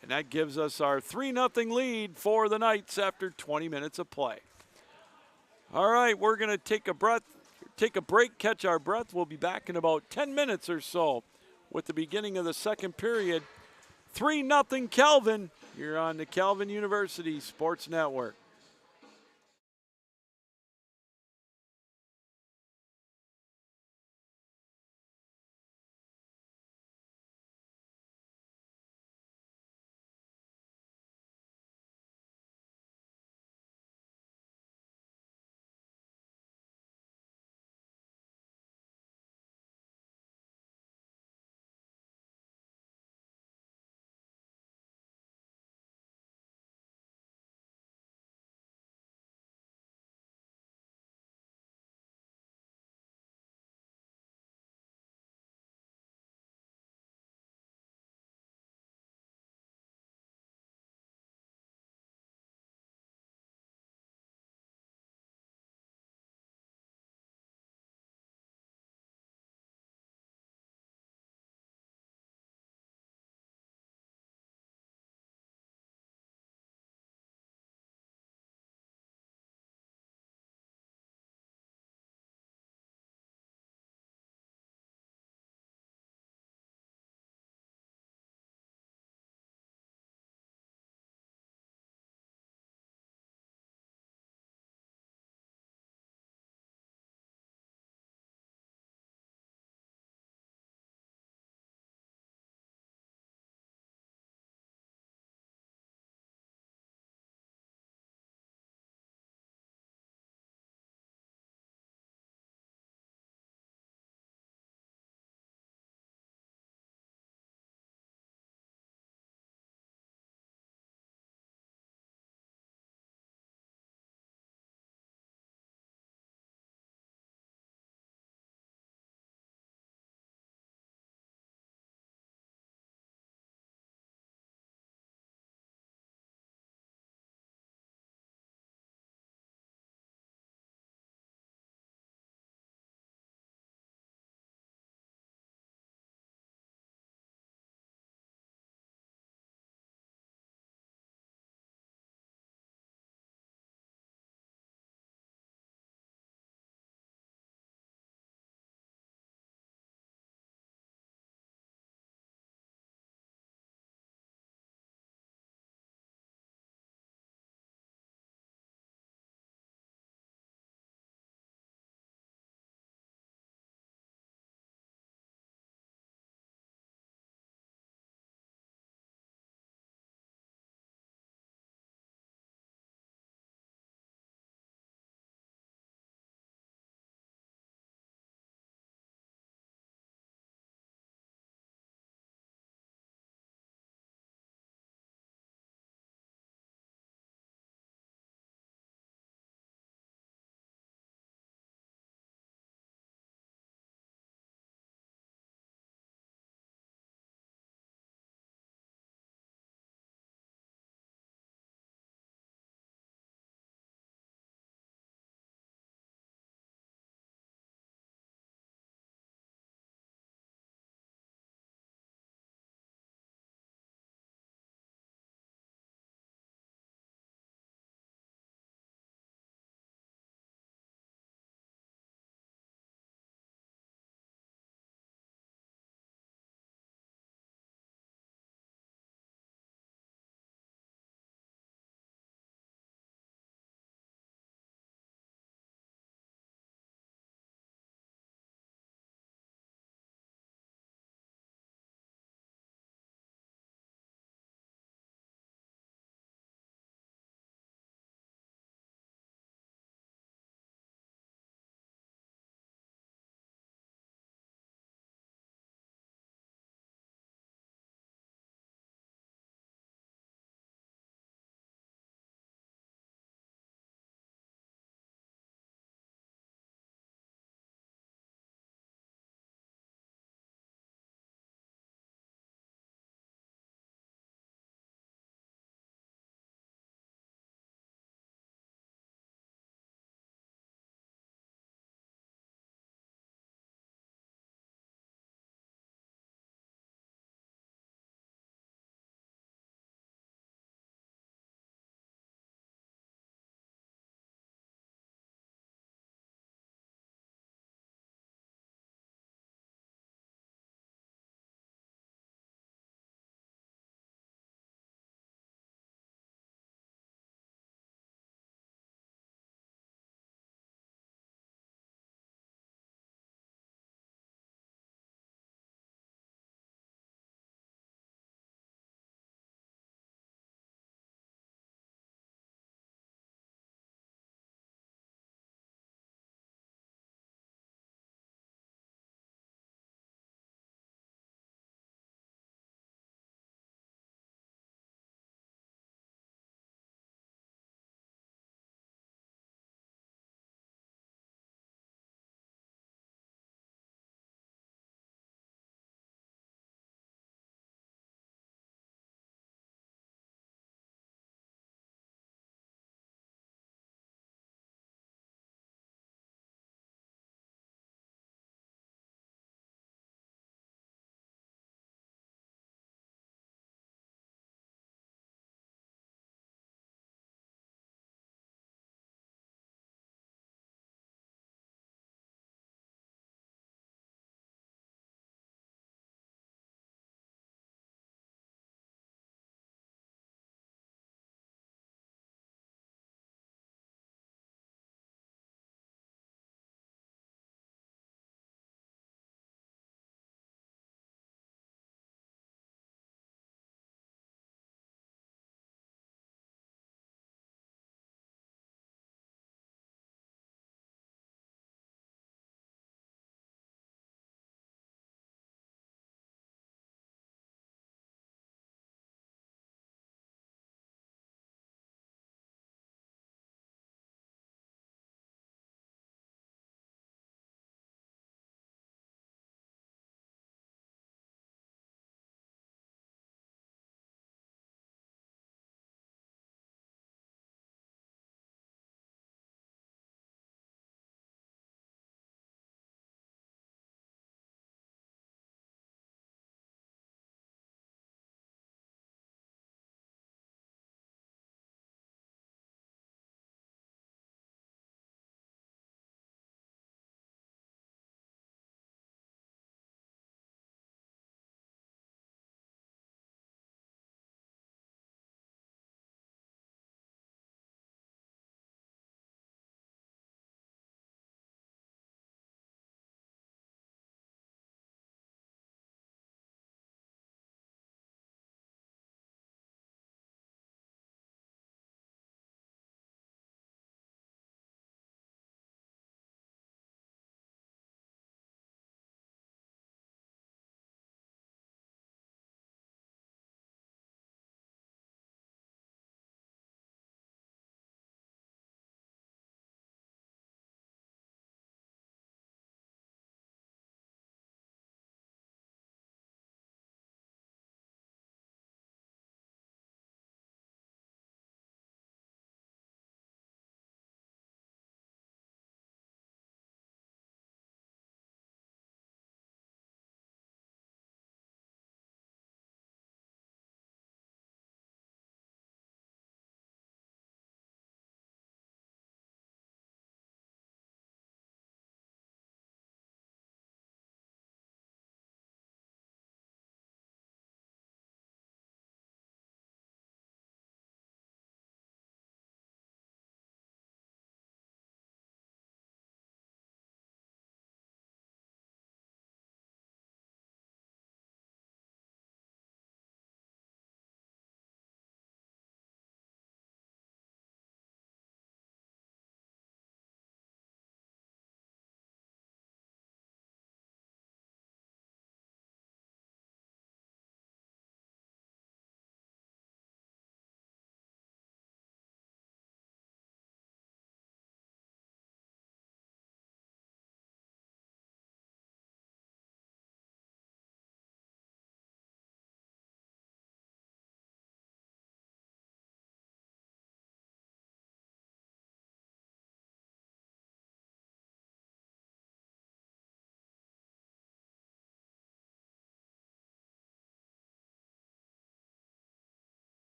And that gives us our 3-0 lead for the Knights after 20 minutes of play. All right, we're going to take a break, catch our breath. We'll be back in about 10 minutes or so with the beginning of the second period. 3-0 Calvin. You're on the Calvin University Sports Network.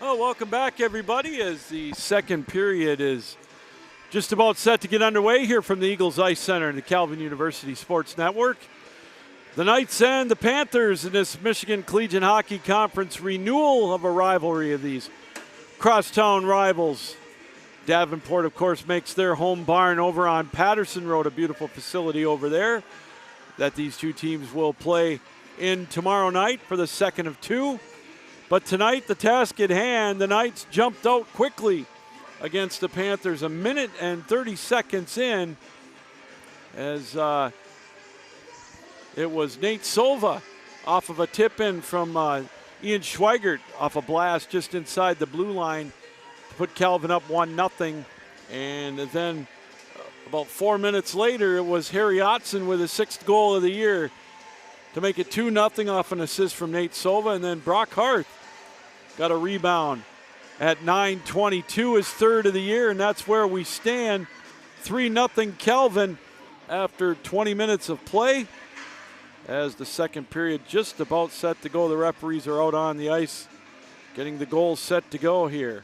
Well, welcome back, everybody, as the second period is just about set to get underway here from the Eagles Ice Center and the Calvin University Sports Network. The Knights and the Panthers in this Michigan Collegiate Hockey Conference renewal of a rivalry of these crosstown rivals. Davenport, of course, makes their home barn over on Patterson Road, a beautiful facility over there that these two teams will play in tomorrow night for the second of two. But tonight, the task at hand, the Knights jumped out quickly against the Panthers a minute and 30 seconds in as it was Nate Silva off of a tip-in from Ian Schweigert off a blast just inside the blue line to put Calvin up 1-0. And then about 4 minutes later, it was Harry Otson with his 6th goal of the year to make it 2-0 off an assist from Nate Silva. And then Brock Harth got a rebound at 9:22, his 3rd of the year, and that's where we stand. 3-0 Calvin after 20 minutes of play. As the second period just about set to go, the referees are out on the ice getting the goals set to go here.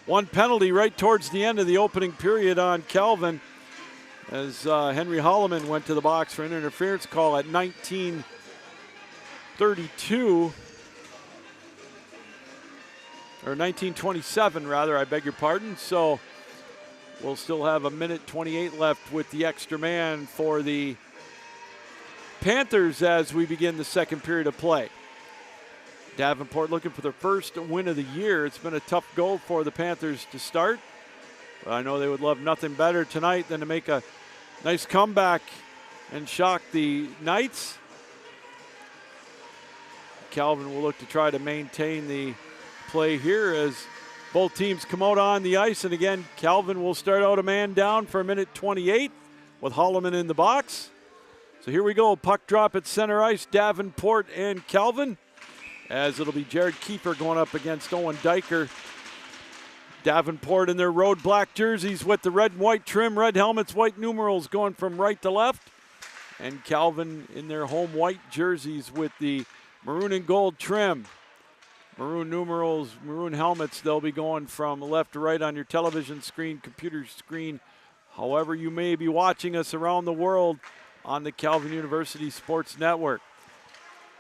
One penalty right towards the end of the opening period on Calvin as Henry Holloman went to the box for an interference call at 19:32, or 19:27 rather, I beg your pardon. So we'll still have a minute 28 left with the extra man for the Panthers as we begin the second period of play. Davenport looking for their first win of the year. It's been a tough go for the Panthers to start, but I know they would love nothing better tonight than to make a nice comeback and shock the Knights. Calvin will look to try to maintain the play here as both teams come out on the ice. And again, Calvin will start out a man down for a minute 28 with Holloman in the box. So here we go, puck drop at center ice, Davenport and Calvin, as it'll be Jared Kiefer going up against Owen Diker. Davenport in their road black jerseys with the red and white trim, red helmets, white numerals going from right to left. And Calvin in their home white jerseys with the maroon and gold trim. Maroon numerals, maroon helmets, they'll be going from left to right on your television screen, computer screen, however you may be watching us around the world on the Calvin University Sports Network.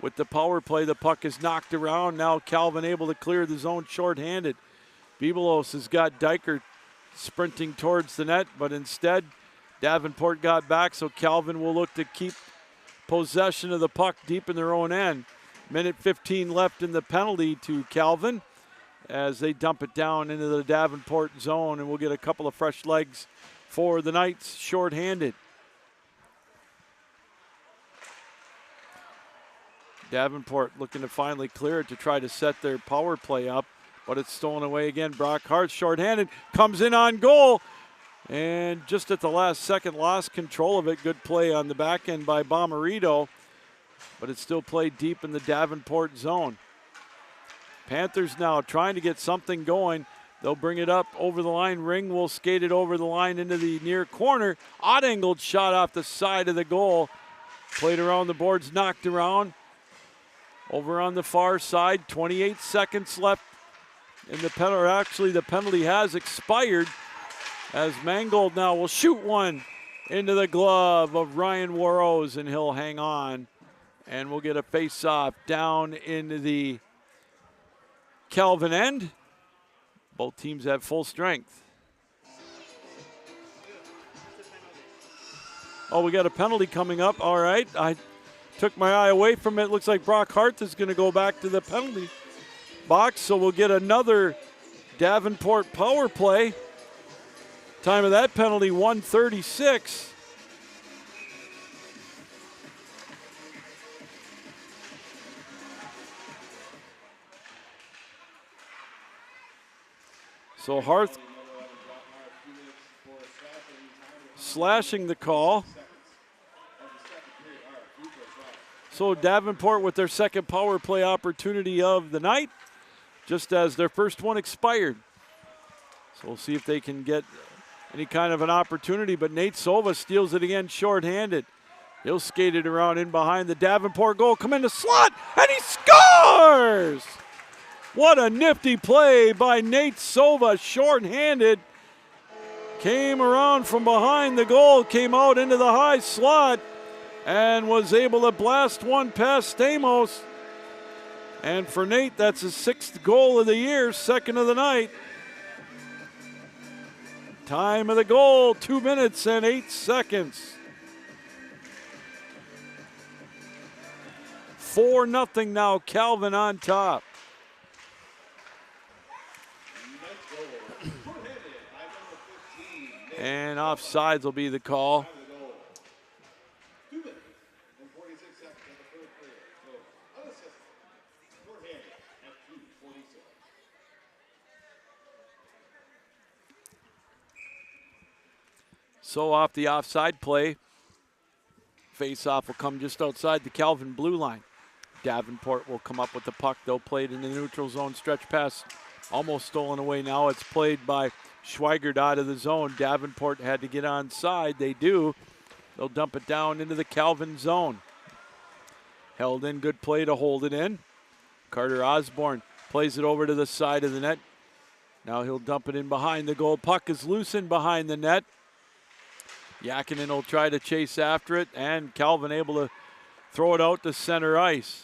With the power play, the puck is knocked around. Now Calvin able to clear the zone shorthanded. Bibelos has got Diker sprinting towards the net, but instead Davenport got back, so Calvin will look to keep possession of the puck deep in their own end. Minute 15 left in the penalty to Calvin as they dump it down into the Davenport zone, and we'll get a couple of fresh legs for the Knights shorthanded. Davenport looking to finally clear it to try to set their power play up, but it's stolen away again. Brock Hart shorthanded, comes in on goal, and just at the last second lost control of it. Good play on the back end by Bomarito, but it's still played deep in the Davenport zone. Panthers now trying to get something going. They'll bring it up over the line. Ring will skate it over the line into the near corner. Odd-angled shot off the side of the goal. Played around the boards, knocked around. Over on the far side, 28 seconds left in the penalty. Or actually, the penalty has expired as Mangold now will shoot one into the glove of Ryan Warrows, and he'll hang on. And we'll get a face-off down into the Calvin end. Both teams have full strength. Oh, we got a penalty coming up. All right. I took my eye away from it. Looks like Brock Hart is going to go back to the penalty box. So we'll get another Davenport power play. Time of that penalty, 1:36. So Harth slashing the call. So Davenport with their second power play opportunity of the night, just as their first one expired. So we'll see if they can get any kind of an opportunity, but Nate Silva steals it again shorthanded. He'll skate it around in behind the Davenport goal, come in the slot, and he scores! What a nifty play by Nate Sova, short-handed. Came around from behind the goal, came out into the high slot, and was able to blast one past Stamos. And for Nate, that's his 6th goal of the year, 2nd of the night. Time of the goal, 2 minutes and 8 seconds. 4-0 now, Calvin on top. And offsides will be the call. So off the offside play, face-off will come just outside the Calvin blue line. Davenport will come up with the puck. They'll play it in the neutral zone. Stretch pass almost stolen away now. It's played by Schweigert out of the zone. Davenport had to get onside. They do. They'll dump it down into the Calvin zone. Held in, good play to hold it in. Carter Osborne plays it over to the side of the net. Now he'll dump it in behind the goal. Puck is loosened behind the net. Yakinen will try to chase after it, and Calvin able to throw it out to center ice.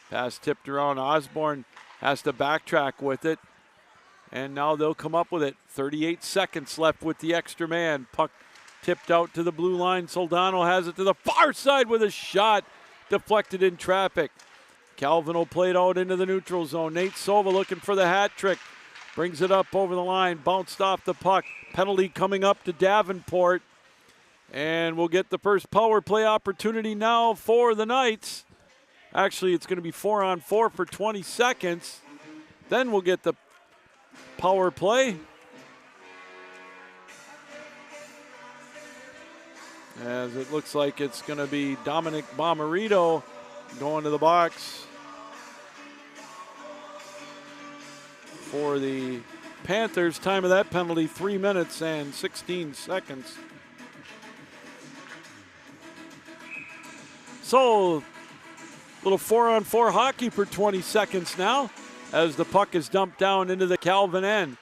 Pass tipped around. Osborne has to backtrack with it. And now they'll come up with it. 38 seconds left with the extra man. Puck tipped out to the blue line. Soldano has it to the far side with a shot. Deflected in traffic. Calvin will play it out into the neutral zone. Nate Sova looking for the hat trick. Brings it up over the line. Bounced off the puck. Penalty coming up to Davenport. And we'll get the first power play opportunity now for the Knights. Actually, it's going to be 4-on-4 for 20 seconds. Then we'll get the power play. As it looks like it's going to be Dominic Bomarito going to the box for the Panthers. Time of that penalty, 3 minutes and 16 seconds. So, little 4-on-4 hockey for 20 seconds now as the puck is dumped down into the Calvin end.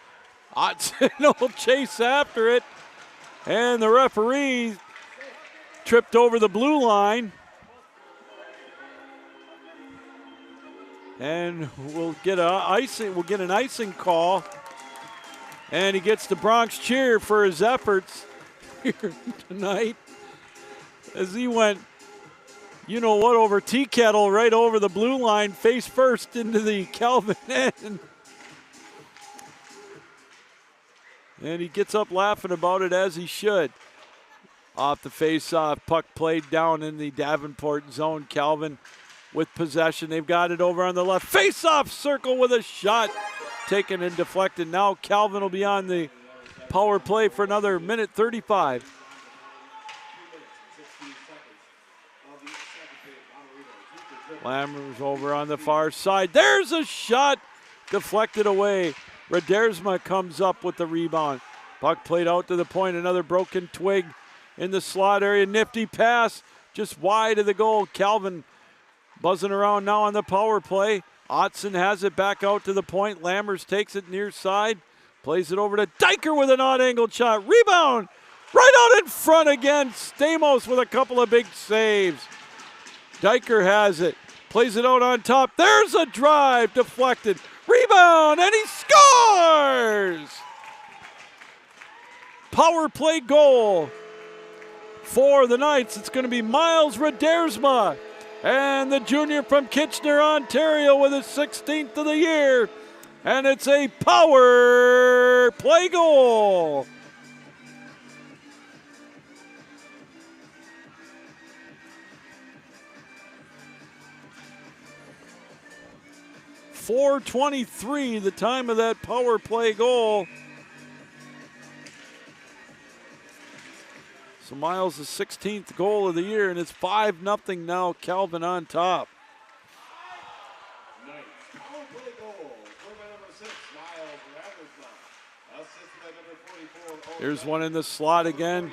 Otson will chase after it, and the referee tripped over the blue line. And we'll get an icing call. And he gets the Bronx cheer for his efforts here tonight as he went, you know what, over tea kettle right over the blue line, face first into the Calvin end. And he gets up laughing about it, as he should. Off the face-off, puck played down in the Davenport zone. Calvin with possession. They've got it over on the left. Face-off circle with a shot taken and deflected. Now Calvin will be on the power play for another minute 35. Lammers over on the far side. There's a shot deflected away. Radersma comes up with the rebound. Puck played out to the point. Another broken twig in the slot area. Nifty pass just wide of the goal. Calvin buzzing around now on the power play. Otson has it back out to the point. Lammers takes it near side. Plays it over to Diker with an odd-angled shot. Rebound right out in front again. Stamos with a couple of big saves. Diker has it. Plays it out on top. There's a drive. Deflected. Rebound, and he scores! Power play goal for the Knights. It's going to be Miles Radersma, and the junior from Kitchener, Ontario, with his 16th of the year. And it's a power play goal. .423, the time of that power play goal. So Miles' 16th goal of the year, and it's 5-0 now. Calvin on top. Power play goal scored by number 6, Miles Radersma. Assisted by number 44. Here's one in the slot again.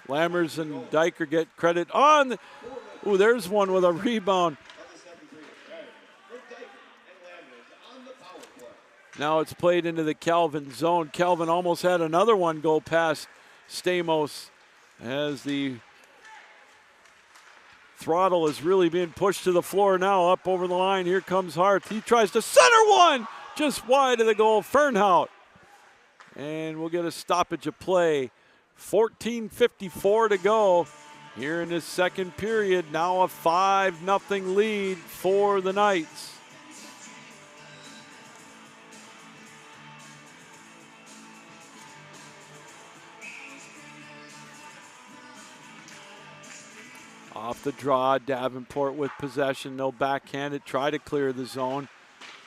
Lammers and Diker get credit on. Ooh, there's one with a rebound. Now it's played into the Calvin zone. Calvin almost had another one go past Stamos as the throttle is really being pushed to the floor now. Up over the line, here comes Hart. He tries to center one, just wide of the goal, Fernhout. And we'll get a stoppage of play. 14:54 to go here in this second period. Now a 5-0 lead for the Knights. Off the draw, Davenport with possession. No backhand it. Try to clear the zone.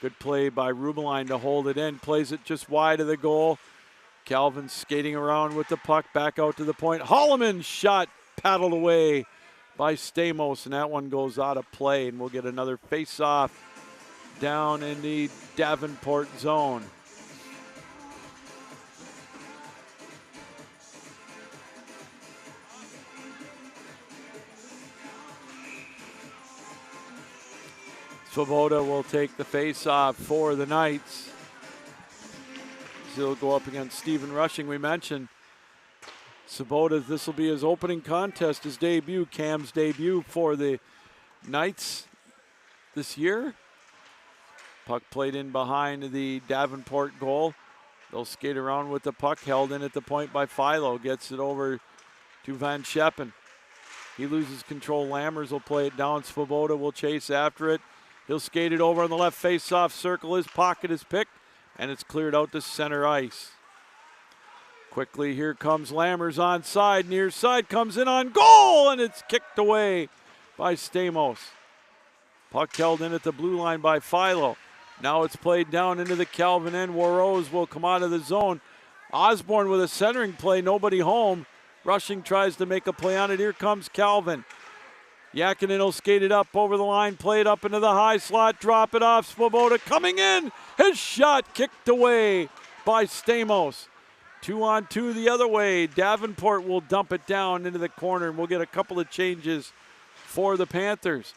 Good play by Rubeline to hold it in. Plays it just wide of the goal. Calvin skating around with the puck. Back out to the point. Holloman shot paddled away by Stamos, and that one goes out of play. And we'll get another face-off down in the Davenport zone. Svoboda will take the face-off for the Knights. He'll go up against Stephen Rushing. We mentioned Svoboda, this will be his opening contest, his debut, Cam's debut for the Knights this year. Puck played in behind the Davenport goal. They'll skate around with the puck, held in at the point by Philo. Gets it over to Van Scheppen. He loses control. Lammers will play it down. Svoboda will chase after it. He'll skate it over on the left face-off circle. His pocket is picked, and it's cleared out to center ice. Quickly, here comes Lammers onside. Near side comes in on goal, and it's kicked away by Stamos. Puck held in at the blue line by Philo. Now it's played down into the Calvin end. Warrose will come out of the zone. Osborne with a centering play, nobody home. Rushing tries to make a play on it. Here comes Calvin. Yakinen will skate it up over the line, play it up into the high slot, drop it off. Svoboda coming in. His shot kicked away by Stamos. 2-on-2 the other way. Davenport will dump it down into the corner, and we'll get a couple of changes for the Panthers.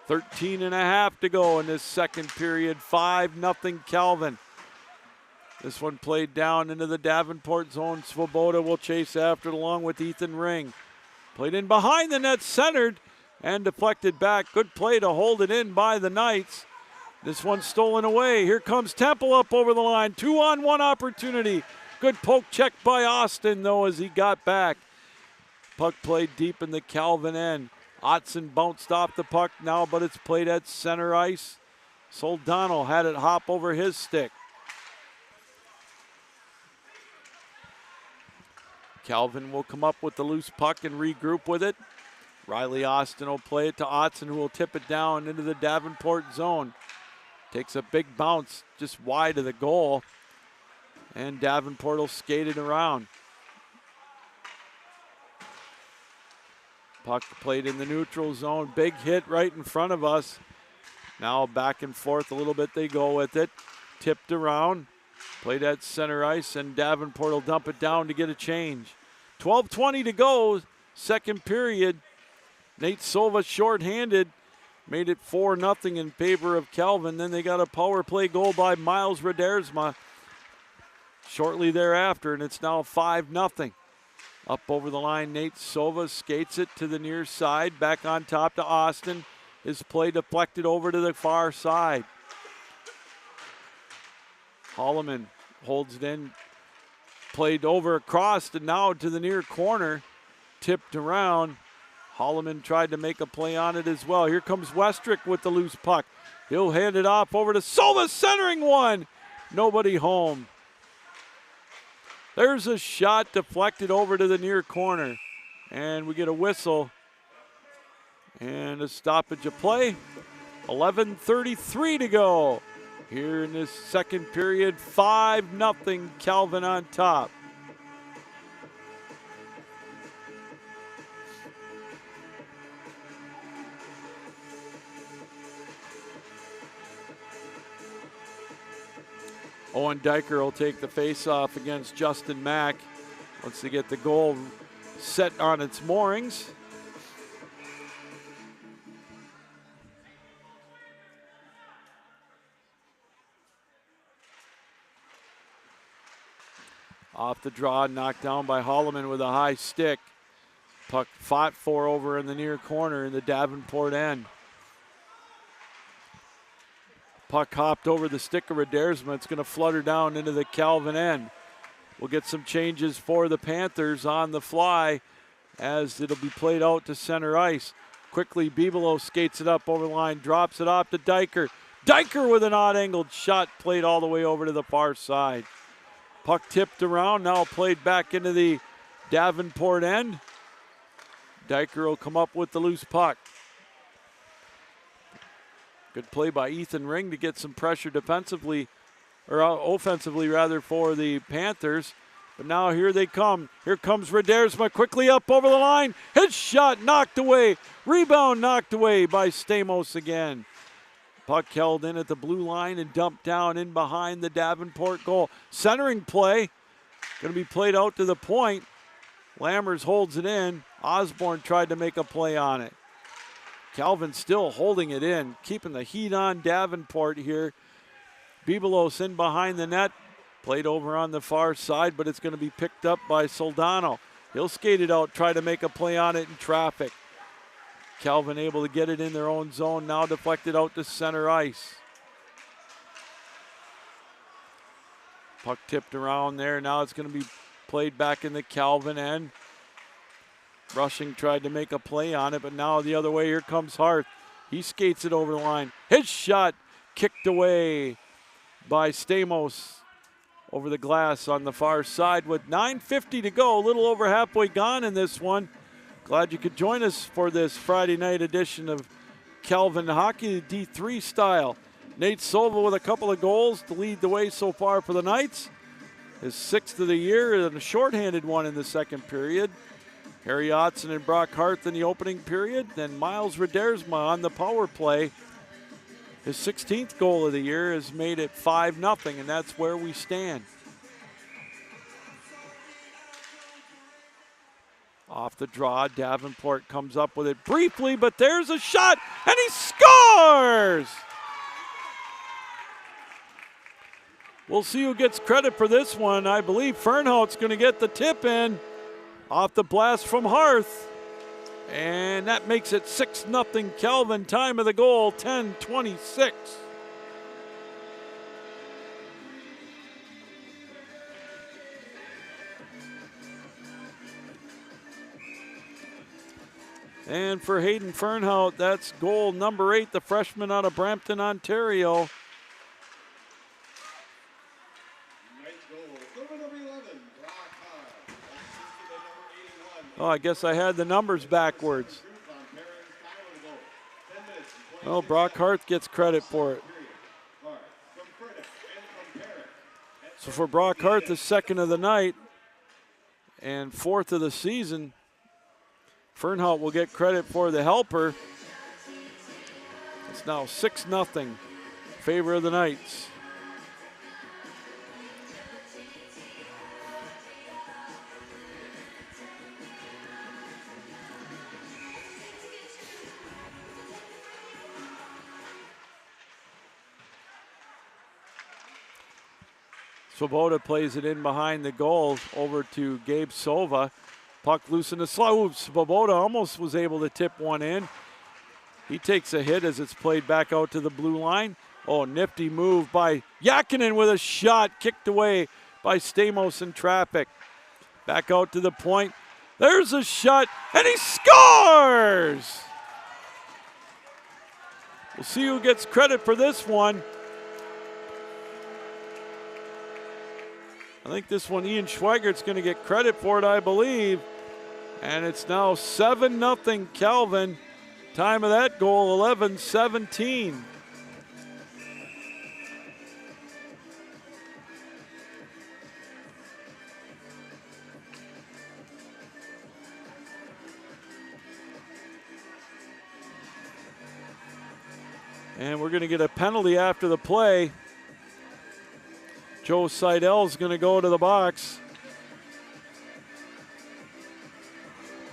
13.5 to go in this second period. 5-0 Calvin. This one played down into the Davenport zone. Svoboda will chase after it along with Ethan Ring. Played in behind the net, centered, and deflected back. Good play to hold it in by the Knights. This one stolen away. Here comes Temple up over the line. 2-on-1 opportunity. Good poke check by Austin, though, as he got back. Puck played deep in the Calvin end. Otson bounced off the puck now, but it's played at center ice. Soldano had it hop over his stick. Calvin will come up with the loose puck and regroup with it. Riley Austin will play it to Otson, who will tip it down into the Davenport zone. Takes a big bounce just wide of the goal, and Davenport will skate it around. Puck played in the neutral zone. Big hit right in front of us. Now back and forth a little bit they go with it. Tipped around. Played at center ice, and Davenport will dump it down to get a change. 12:20 to go, second period. Nate Silva shorthanded, made it 4-0 in favor of Calvin. Then they got a power play goal by Miles Radersma shortly thereafter, and it's now 5-0. Up over the line, Nate Silva skates it to the near side, back on top to Austin. His play deflected over to the far side. Holloman holds it in, played over across and now to the near corner, tipped around. Holloman tried to make a play on it as well. Here comes Westrick with the loose puck. He'll hand it off over to Silva, centering one. Nobody home. There's a shot deflected over to the near corner, and we get a whistle and a stoppage of play. 11:33 to go. Here in this second period, 5-0 Calvin on top. Owen Diker will take the face-off against Justin Mack. Once they get the goal, set on its moorings. Off the draw, knocked down by Holloman with a high stick. Puck fought for over in the near corner in the Davenport end. Puck hopped over the stick of Redersma. It's going to flutter down into the Calvin end. We'll get some changes for the Panthers on the fly as it'll be played out to center ice. Quickly, Bibelo skates it up over the line, drops it off to Diker. Diker with an odd-angled shot played all the way over to the far side. Puck tipped around, now played back into the Davenport end. Diker will come up with the loose puck. Good play by Ethan Ring to get some pressure defensively, or offensively rather, for the Panthers. But now here they come. Here comes Redersma quickly up over the line. His shot knocked away. Rebound knocked away by Stamos again. Puck held in at the blue line and dumped down in behind the Davenport goal. Centering play. Going to be played out to the point. Lammers holds it in. Osborne tried to make a play on it. Calvin still holding it in, keeping the heat on Davenport here. Bibelos in behind the net. Played over on the far side, but it's going to be picked up by Soldano. He'll skate it out, try to make a play on it in traffic. Calvin able to get it in their own zone, now deflected out to center ice. Puck tipped around there, now it's going to be played back in the Calvin end. Rushing tried to make a play on it, but now the other way, here comes Hart. He skates it over the line. His shot kicked away by Stamos over the glass on the far side with 9:50 to go, a little over halfway gone in this one. Glad you could join us for this Friday night edition of Calvin Hockey, D3 style. Nate Silva with a couple of goals to lead the way so far for the Knights. His 6th of the year and a shorthanded one in the second period. Harry Otson and Brock Hart in the opening period. Then Miles Redersma on the power play. His 16th goal of the year has made it 5-0, and that's where we stand. Off the draw, Davenport comes up with it briefly, but there's a shot, and he scores! We'll see who gets credit for this one. I believe Fernhout's going to get the tip in off the blast from Harth. And that makes it 6-0 Calvin. Time of the goal, 10:26. And for Hayden Fernhout, that's goal number 8, the freshman out of Brampton, Ontario. Oh, I guess I had the numbers backwards. Well, Brock Hart gets credit for it. So for Brock Hart, the 2nd of the night and 4th of the season, Fernhout will get credit for the helper. It's now 6-0, favor of the Knights. Swoboda plays it in behind the goal over to Gabe Sova. Puck loose in the slot. Ooh, Swoboda almost was able to tip one in. He takes a hit as it's played back out to the blue line. Oh, nifty move by Yakinen with a shot kicked away by Stamos in traffic. Back out to the point. There's a shot, and he scores! We'll see who gets credit for this one. I think this one, Ian Schweigert's going to get credit for it, I believe. And it's now 7-0 Calvin. Time of that goal, 11:17. And we're going to get a penalty after the play. Joe Seidel's going to go to the box.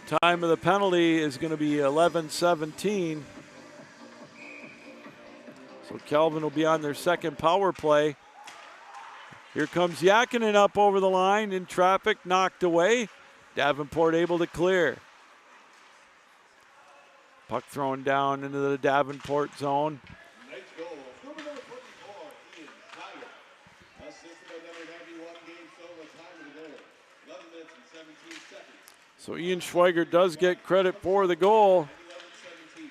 Time of the penalty is going to be 11:17. So Calvin will be on their second power play. Here comes Yakinen up over the line in traffic, knocked away. Davenport able to clear. Puck thrown down into the Davenport zone. Nice goal. Number 24, Ian Schreier. Assisted by number 91, Gabe Silva. Time of the goal, 11 minutes and 17 seconds. So Ian Schweigert does get credit for the goal. 11-17.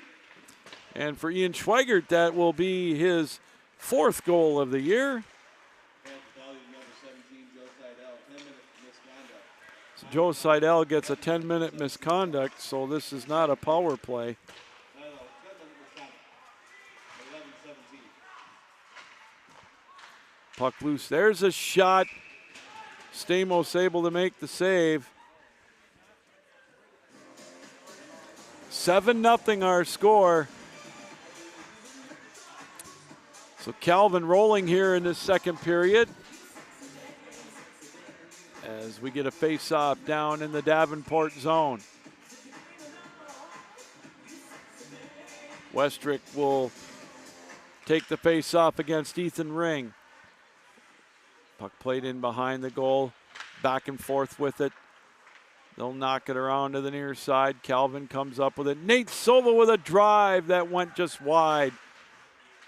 And for Ian Schweigert, that will be his fourth goal of the year. Penalty number 17, Joe Seidel, 10-minute misconduct. So Joe Seidel gets a 10-minute misconduct, so this is not a power play. No, 10-minute misconduct. 11-17. Puck loose. There's a shot. Stamos able to make the save. 7-0 our score. So Calvin rolling here in this second period as we get a face-off down in the Davenport zone. Westrick will take the face-off against Ethan Ring. Puck played in behind the goal, back and forth with it. They'll knock it around to the near side. Calvin comes up with it. Nate Silva with a drive that went just wide.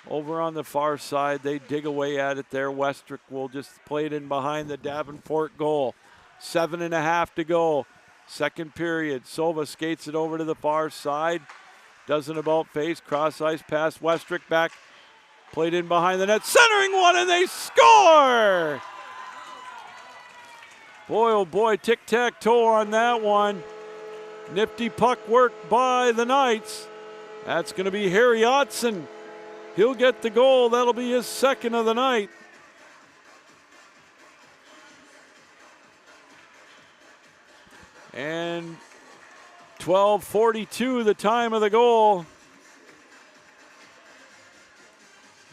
Over on the far side, they dig away at it there. Westrick will just play it in behind the Davenport goal. 7.5 to go. Second period. Silva skates it over to the far side. Does an about face. Cross ice pass. Westrick back. Played in behind the net. Centering one, and they score! Boy, oh boy, tic-tac-toe on that one. Nifty puck work by the Knights. That's going to be Harry Otson. He'll get the goal. That'll be his second of the night. And 12:42 the time of the goal.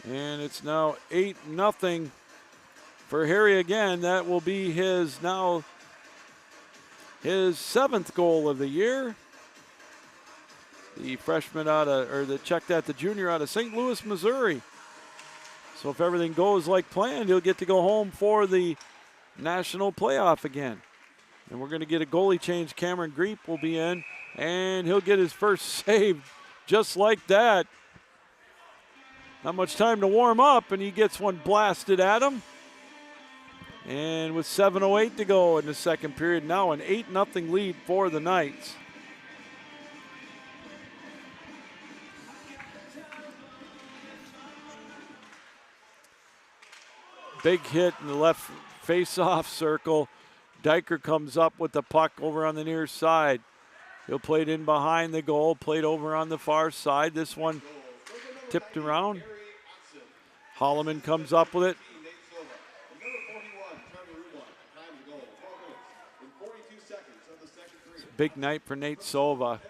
And it's now 8-0 for Harry again. That will be his seventh goal of the year. The freshman the junior out of St. Louis, Missouri. So if everything goes like planned, he'll get to go home for the national playoff again. And we're going to get a goalie change. Cameron Greep will be in, and he'll get his first save just like that. Not much time to warm up, and he gets one blasted at him. And with 7:08 to go in the second period, now an 8-0 lead for the Knights. Big hit in the left face-off circle. Diker comes up with the puck over on the near side. He'll play it in behind the goal, played over on the far side. This one tipped around. Holloman comes up with it. It's a big night for Nate Silva.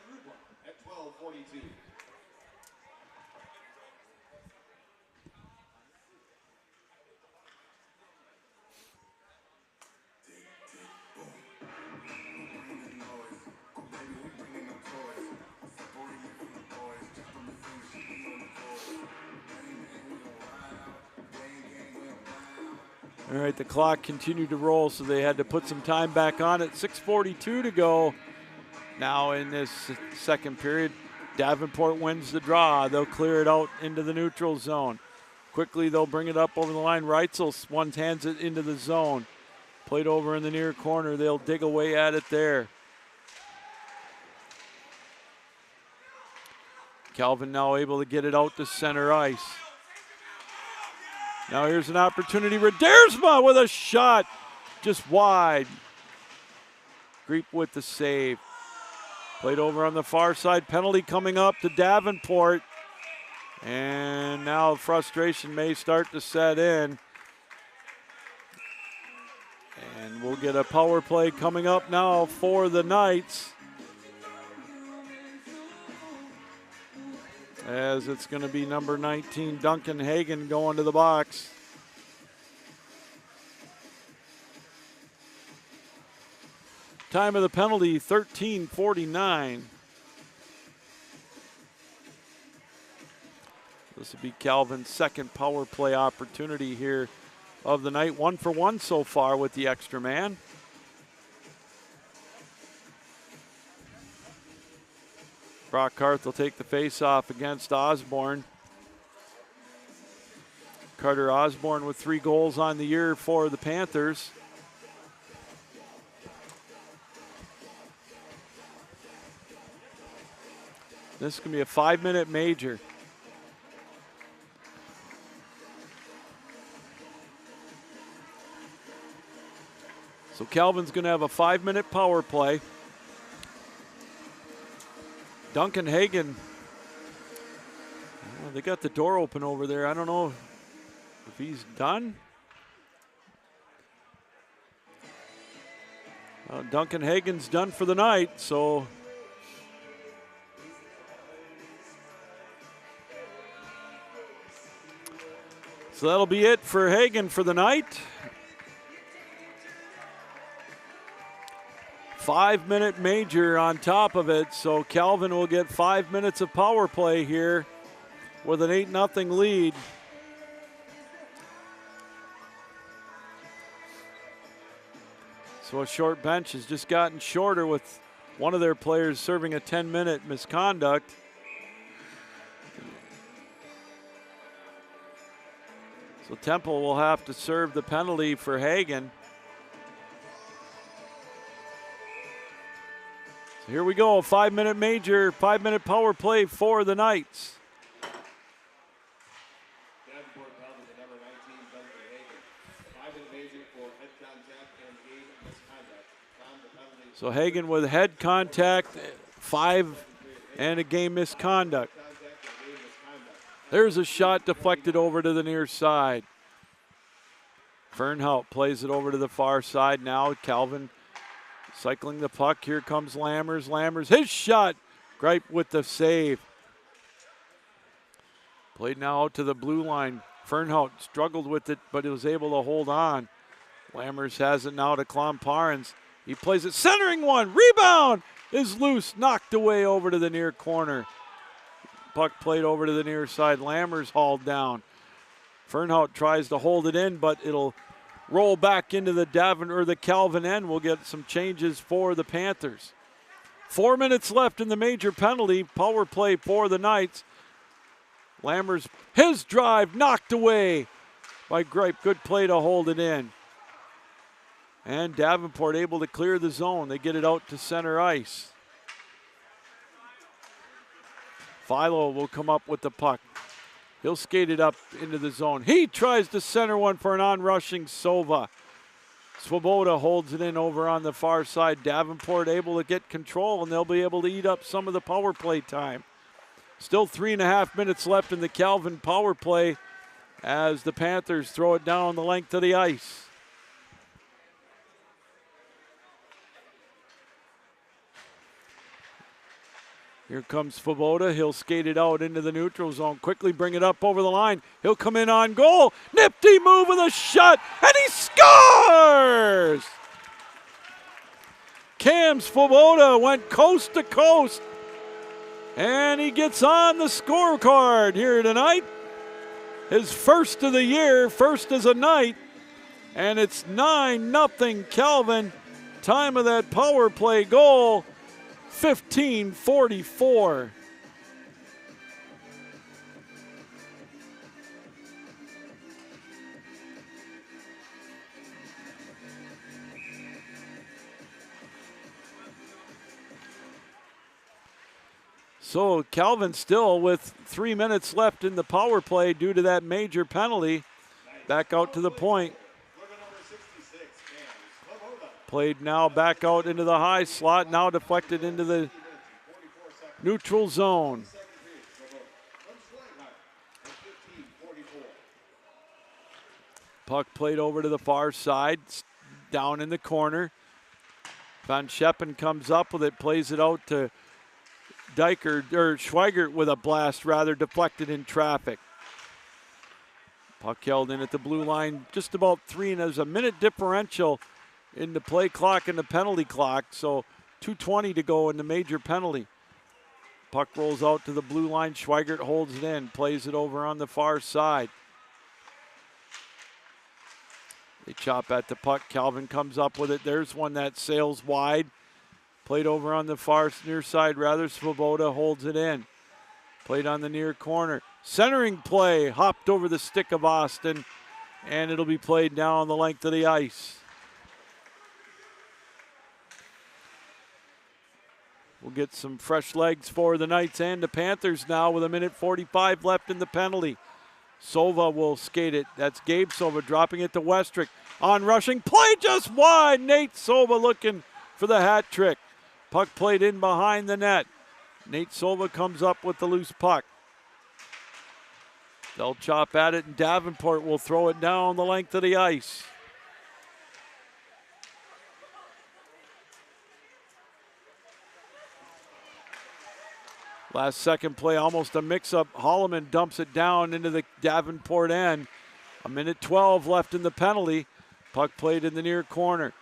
All right, the clock continued to roll, so they had to put some time back on it. 6:42 to go now in this second period. Davenport wins the draw. They'll clear it out into the neutral zone. Quickly, they'll bring it up over the line. Reitzel hands it into the zone. Played over in the near corner. They'll dig away at it there. Calvin now able to get it out to center ice. Now here's an opportunity. Redersma with a shot just wide. Greep with the save. Played over on the far side. Penalty coming up to Davenport. And now frustration may start to set in. And we'll get a power play coming up now for the Knights. As it's going to be number 19, Duncan Hagan, going to the box. Time of the penalty, 13:49. This will be Calvin's second power play opportunity here of the night. 1 for 1 so far with the extra man. Brock Carth will take the face-off against Osborne. Carter Osborne with 3 goals on the year for the Panthers. This is going to be a 5-minute major. So Calvin's going to have a 5-minute power play. Duncan Hagan, they got the door open over there. I don't know if he's done. Duncan Hagan's done for the night, so that'll be it for Hagan for the night. 5-minute major on top of it, so Calvin will get 5 minutes of power play here with an 8-0 lead. So a short bench has just gotten shorter with one of their players serving a 10-minute misconduct. So Temple will have to serve the penalty for Hagan. So here we go, 5-minute major, 5-minute power play for the Knights. Davenport penalty to number 19, Duncan Hagan. 5-minute major for head contact and game misconduct. The penalty. So Hagan with head contact, 5, and a game misconduct. There's a shot deflected over to the near side. Fernhout plays it over to the far side now. Calvin cycling the puck. Here comes Lammers. Lammers, his shot. Gripe with the save. Played now out to the blue line. Fernhout struggled with it, but he was able to hold on. Lammers has it now to Klomparens. He plays it, centering one. Rebound is loose, knocked away over to the near corner. Puck played over to the near side. Lammers hauled down. Fernhout tries to hold it in, but it'll roll back into the the Calvin end. We'll get some changes for the Panthers. 4 minutes left in the major penalty. Power play for the Knights. Lammers, his drive knocked away by Gripe. Good play to hold it in. And Davenport able to clear the zone. They get it out to center ice. Philo will come up with the puck. He'll skate it up into the zone. He tries to center one for an on-rushing Sova. Swoboda holds it in over on the far side. Davenport able to get control, and they'll be able to eat up some of the power play time. Still 3.5 minutes left in the Calvin power play as the Panthers throw it down on the length of the ice. Here comes Svoboda. He'll skate it out into the neutral zone. Quickly bring it up over the line. He'll come in on goal. Nifty move with a shot, and he scores! Cam Svoboda went coast to coast, and he gets on the scorecard here tonight. His first of the year, first as a Knight, and it's 9-0 Calvin. Time of that power play goal, 15:44. So Calvin still with 3 minutes left in the power play due to that major penalty. Back out to the point. Played now back out into the high slot, now deflected into the neutral zone. Puck played over to the far side, down in the corner. Van Scheppen comes up with it, plays it out to Schweigert with a blast, rather deflected in traffic. Puck held in at the blue line, just about 3, and there's a minute differential in the play clock and the penalty clock, so 2:20 to go in the major penalty. Puck rolls out to the blue line. Schweigert holds it in, plays it over on the far side. They chop at the puck. Calvin comes up with it. There's one that sails wide. Played over on the far near side. Rather, Svoboda holds it in. Played on the near corner. Centering play. Hopped over the stick of Austin. And it'll be played down the length of the ice. We'll get some fresh legs for the Knights and the Panthers now with 1:45 left in the penalty. Sova will skate it. That's Gabe Sova dropping it to Westrick. On rushing, play just wide. Nate Sova looking for the hat trick. Puck played in behind the net. Nate Sova comes up with the loose puck. They'll chop at it, and Davenport will throw it down the length of the ice. Last second play, almost a mix-up. Holloman dumps it down into the Davenport end. 1:12 left in the penalty. Puck played in the near corner.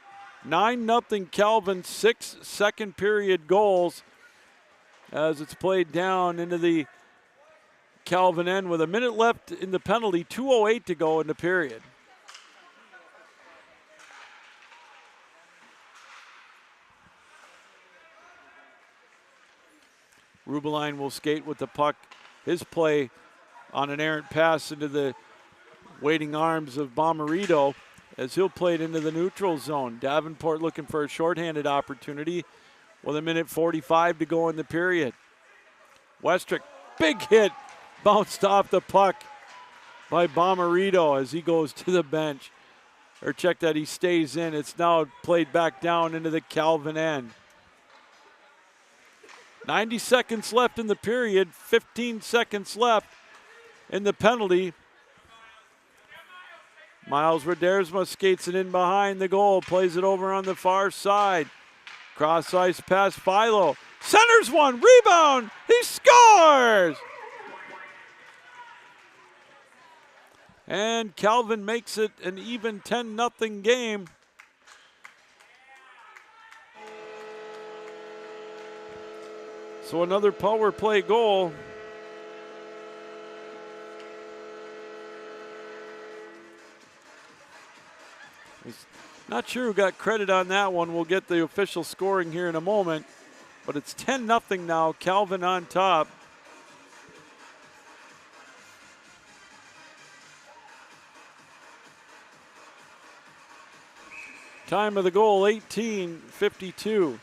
9-0 Calvin, 6 second period goals as it's played down into the Calvin end with 1 minute left in the penalty, 2:08 to go in the period. Rubeline will skate with the puck. His play on an errant pass into the waiting arms of Bomarito as he'll play it into the neutral zone. Davenport looking for a shorthanded opportunity with 1:45 to go in the period. Westrick, big hit, bounced off the puck by Bomarito as he goes to the bench. Or check that, he stays in. It's now played back down into the Calvin end. 90 seconds left in the period, 15 seconds left in the penalty. Miles Redersma skates it in behind the goal, plays it over on the far side. Cross ice pass Philo. Centers one, rebound, he scores! And Calvin makes it an even 10-0 game. So another power play goal. Not sure who got credit on that one. We'll get the official scoring here in a moment. But it's 10-0 now. Calvin on top. Time of the goal, 18:52.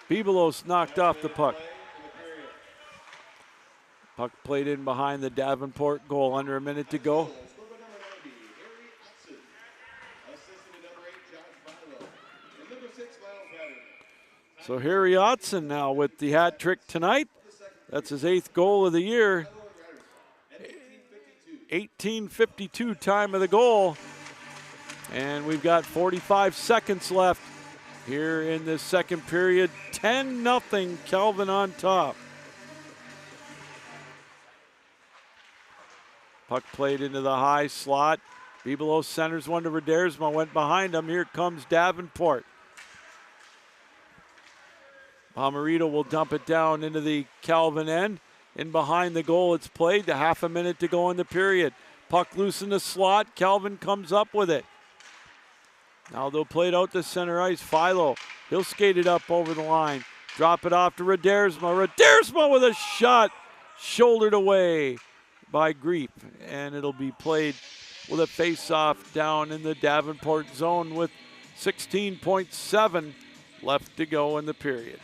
Bibelos knocked off the puck. Puck played in behind the Davenport goal, under a minute to go. So Harry Otson now with the hat trick tonight. That's his 8th goal of the year. 18:52 time of the goal. And we've got 45 seconds left here in the second period. 10-0 Calvin on top. Puck played into the high slot. Bibelos centers one to Redersma, went behind him. Here comes Davenport. Bomarito will dump it down into the Calvin end. In behind the goal, it's played. To half a minute to go in the period. Puck loose in the slot. Calvin comes up with it. Now they'll play it out to center ice. Philo, he'll skate it up over the line. Drop it off to Redersma. Redersma with a shot. Shouldered away by Griep. And it'll be played with a face-off down in the Davenport zone with 16.7 left to go in the period.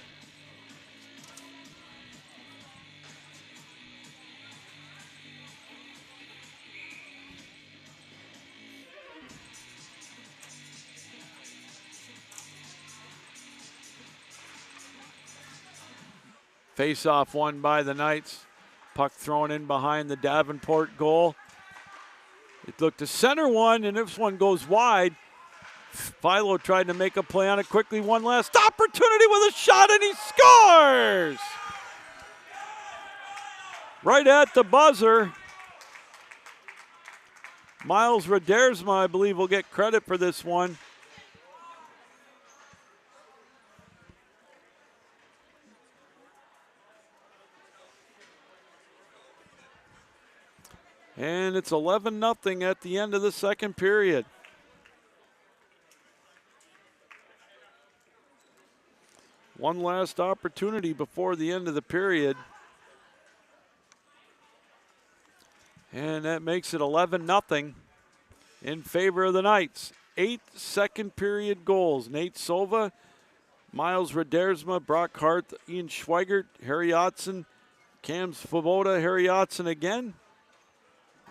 Face-off won by the Knights. Puck thrown in behind the Davenport goal. It looked to center one, and this one goes wide. Philo tried to make a play on it quickly. One last opportunity with a shot, and he scores! Right at the buzzer. Miles Radersma, I believe, will get credit for this one. And it's 11-0 at the end of the second period. One last opportunity before the end of the period. And that makes it 11-0 in favor of the Knights. 8 second period goals. Nate Sova, Miles Radersma, Brock Hart, Ian Schweigert, Harry Otson, Cam Svoboda, Harry Otson again,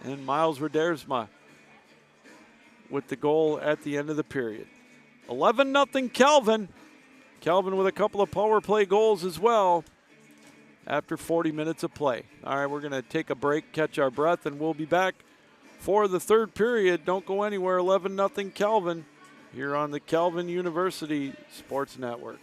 and Miles Radersma with the goal at the end of the period. 11-0 Calvin. Calvin with a couple of power play goals as well after 40 minutes of play. All right, we're going to take a break, catch our breath, and we'll be back for the third period. Don't go anywhere. 11-0 Calvin here on the Calvin University Sports Network.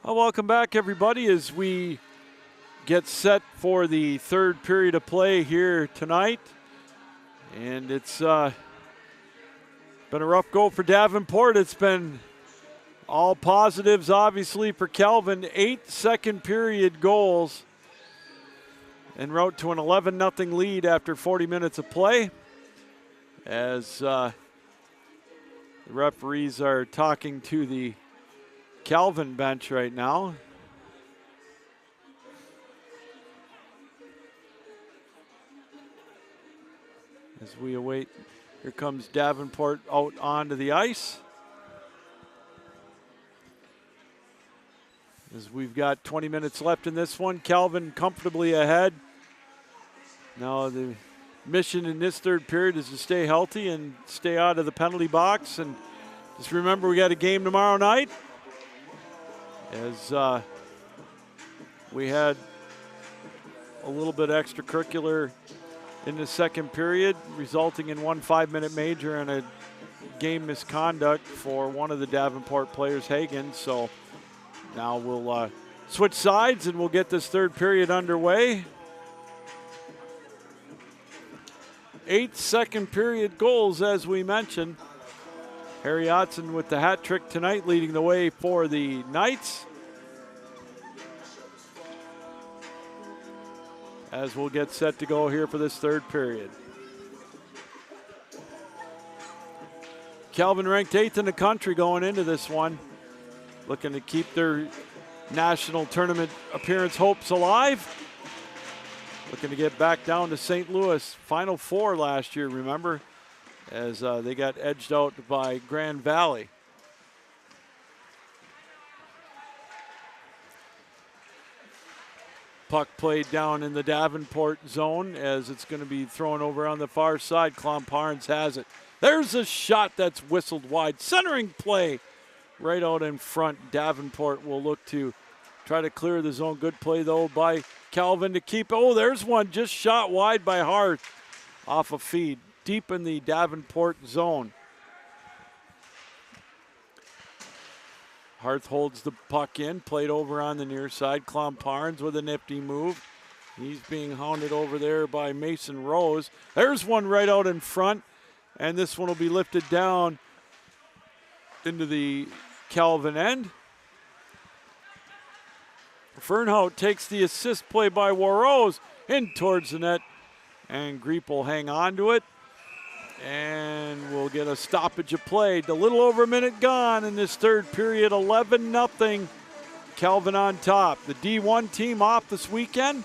Well, welcome back, everybody, as we get set for the third period of play here tonight. And it's been a rough go for Davenport. It's been all positives, obviously, for Calvin. 8 second period goals en route to an 11-0 lead after 40 minutes of play. As the referees are talking to the Calvin bench right now. As we await, here comes Davenport out onto the ice. As we've got 20 minutes left in this one, Calvin comfortably ahead. Now the mission in this third period is to stay healthy and stay out of the penalty box. And just remember, we got a game tomorrow night. As we had a little bit extracurricular in the second period, resulting in one 5-minute major and a game misconduct for one of the Davenport players, Hagen. So now we'll switch sides and we'll get this third period underway. 8 second period goals, as we mentioned. Harry Otson with the hat trick tonight, leading the way for the Knights. As we'll get set to go here for this third period. Calvin ranked 8th in the country going into this one. Looking to keep their national tournament appearance hopes alive. Looking to get back down to St. Louis. Final 4 last year, remember? As they got edged out by Grand Valley. Puck played down in the Davenport zone as it's going to be thrown over on the far side. Klomparens has it. There's a shot that's whistled wide. Centering play right out in front. Davenport will look to try to clear the zone. Good play, though, by Calvin to keep it. Oh, there's one just shot wide by Hart off a feed. Deep in the Davenport zone. Hart holds the puck in, played over on the near side. Klomparens with a nifty move. He's being hounded over there by Mason Rose. There's one right out in front, and this one will be lifted down into the Calvin end. Fernhout takes the assist play by Warrose in towards the net, and Greep will hang on to it. And we'll get a stoppage of play. A little over a minute gone in this third period. 11-0. Calvin on top. The D1 team off this weekend.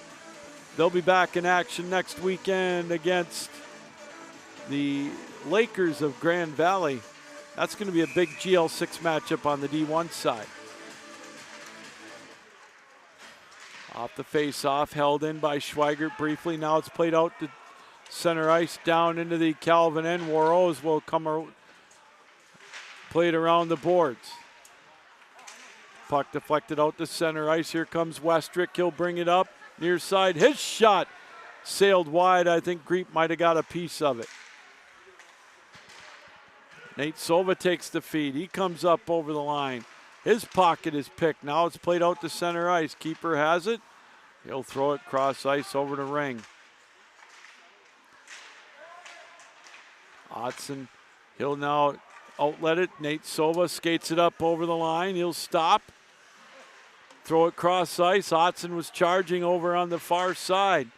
They'll be back in action next weekend against the Lakers of Grand Valley. That's going to be a big GL6 matchup on the D1 side. Off the face-off, held in by Schweigert briefly. Now it's played out to center ice down into the Calvin end. Warrose will come played around the boards. Puck deflected out to center ice. Here comes Westrick. He'll bring it up near side. His shot sailed wide. I think Greep might have got a piece of it. Nate Sova takes the feed. He comes up over the line. His pocket is picked. Now it's played out to center ice. Keeper has it. He'll throw it cross ice over the ring. Otson, he'll now outlet it. Nate Sova skates it up over the line. He'll stop. Throw it cross ice. Otson was charging over on the far side.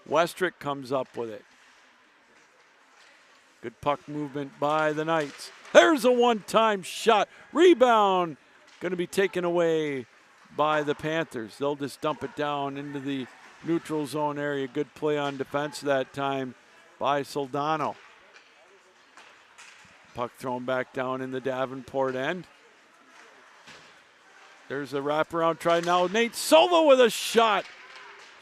Westrick comes up with it. Good puck movement by the Knights. There's a one-time shot. Rebound going to be taken away by the Panthers. They'll just dump it down into the neutral zone area. Good play on defense that time by Soldano. Puck thrown back down in the Davenport end. There's a wraparound try now. Nate Sova with a shot.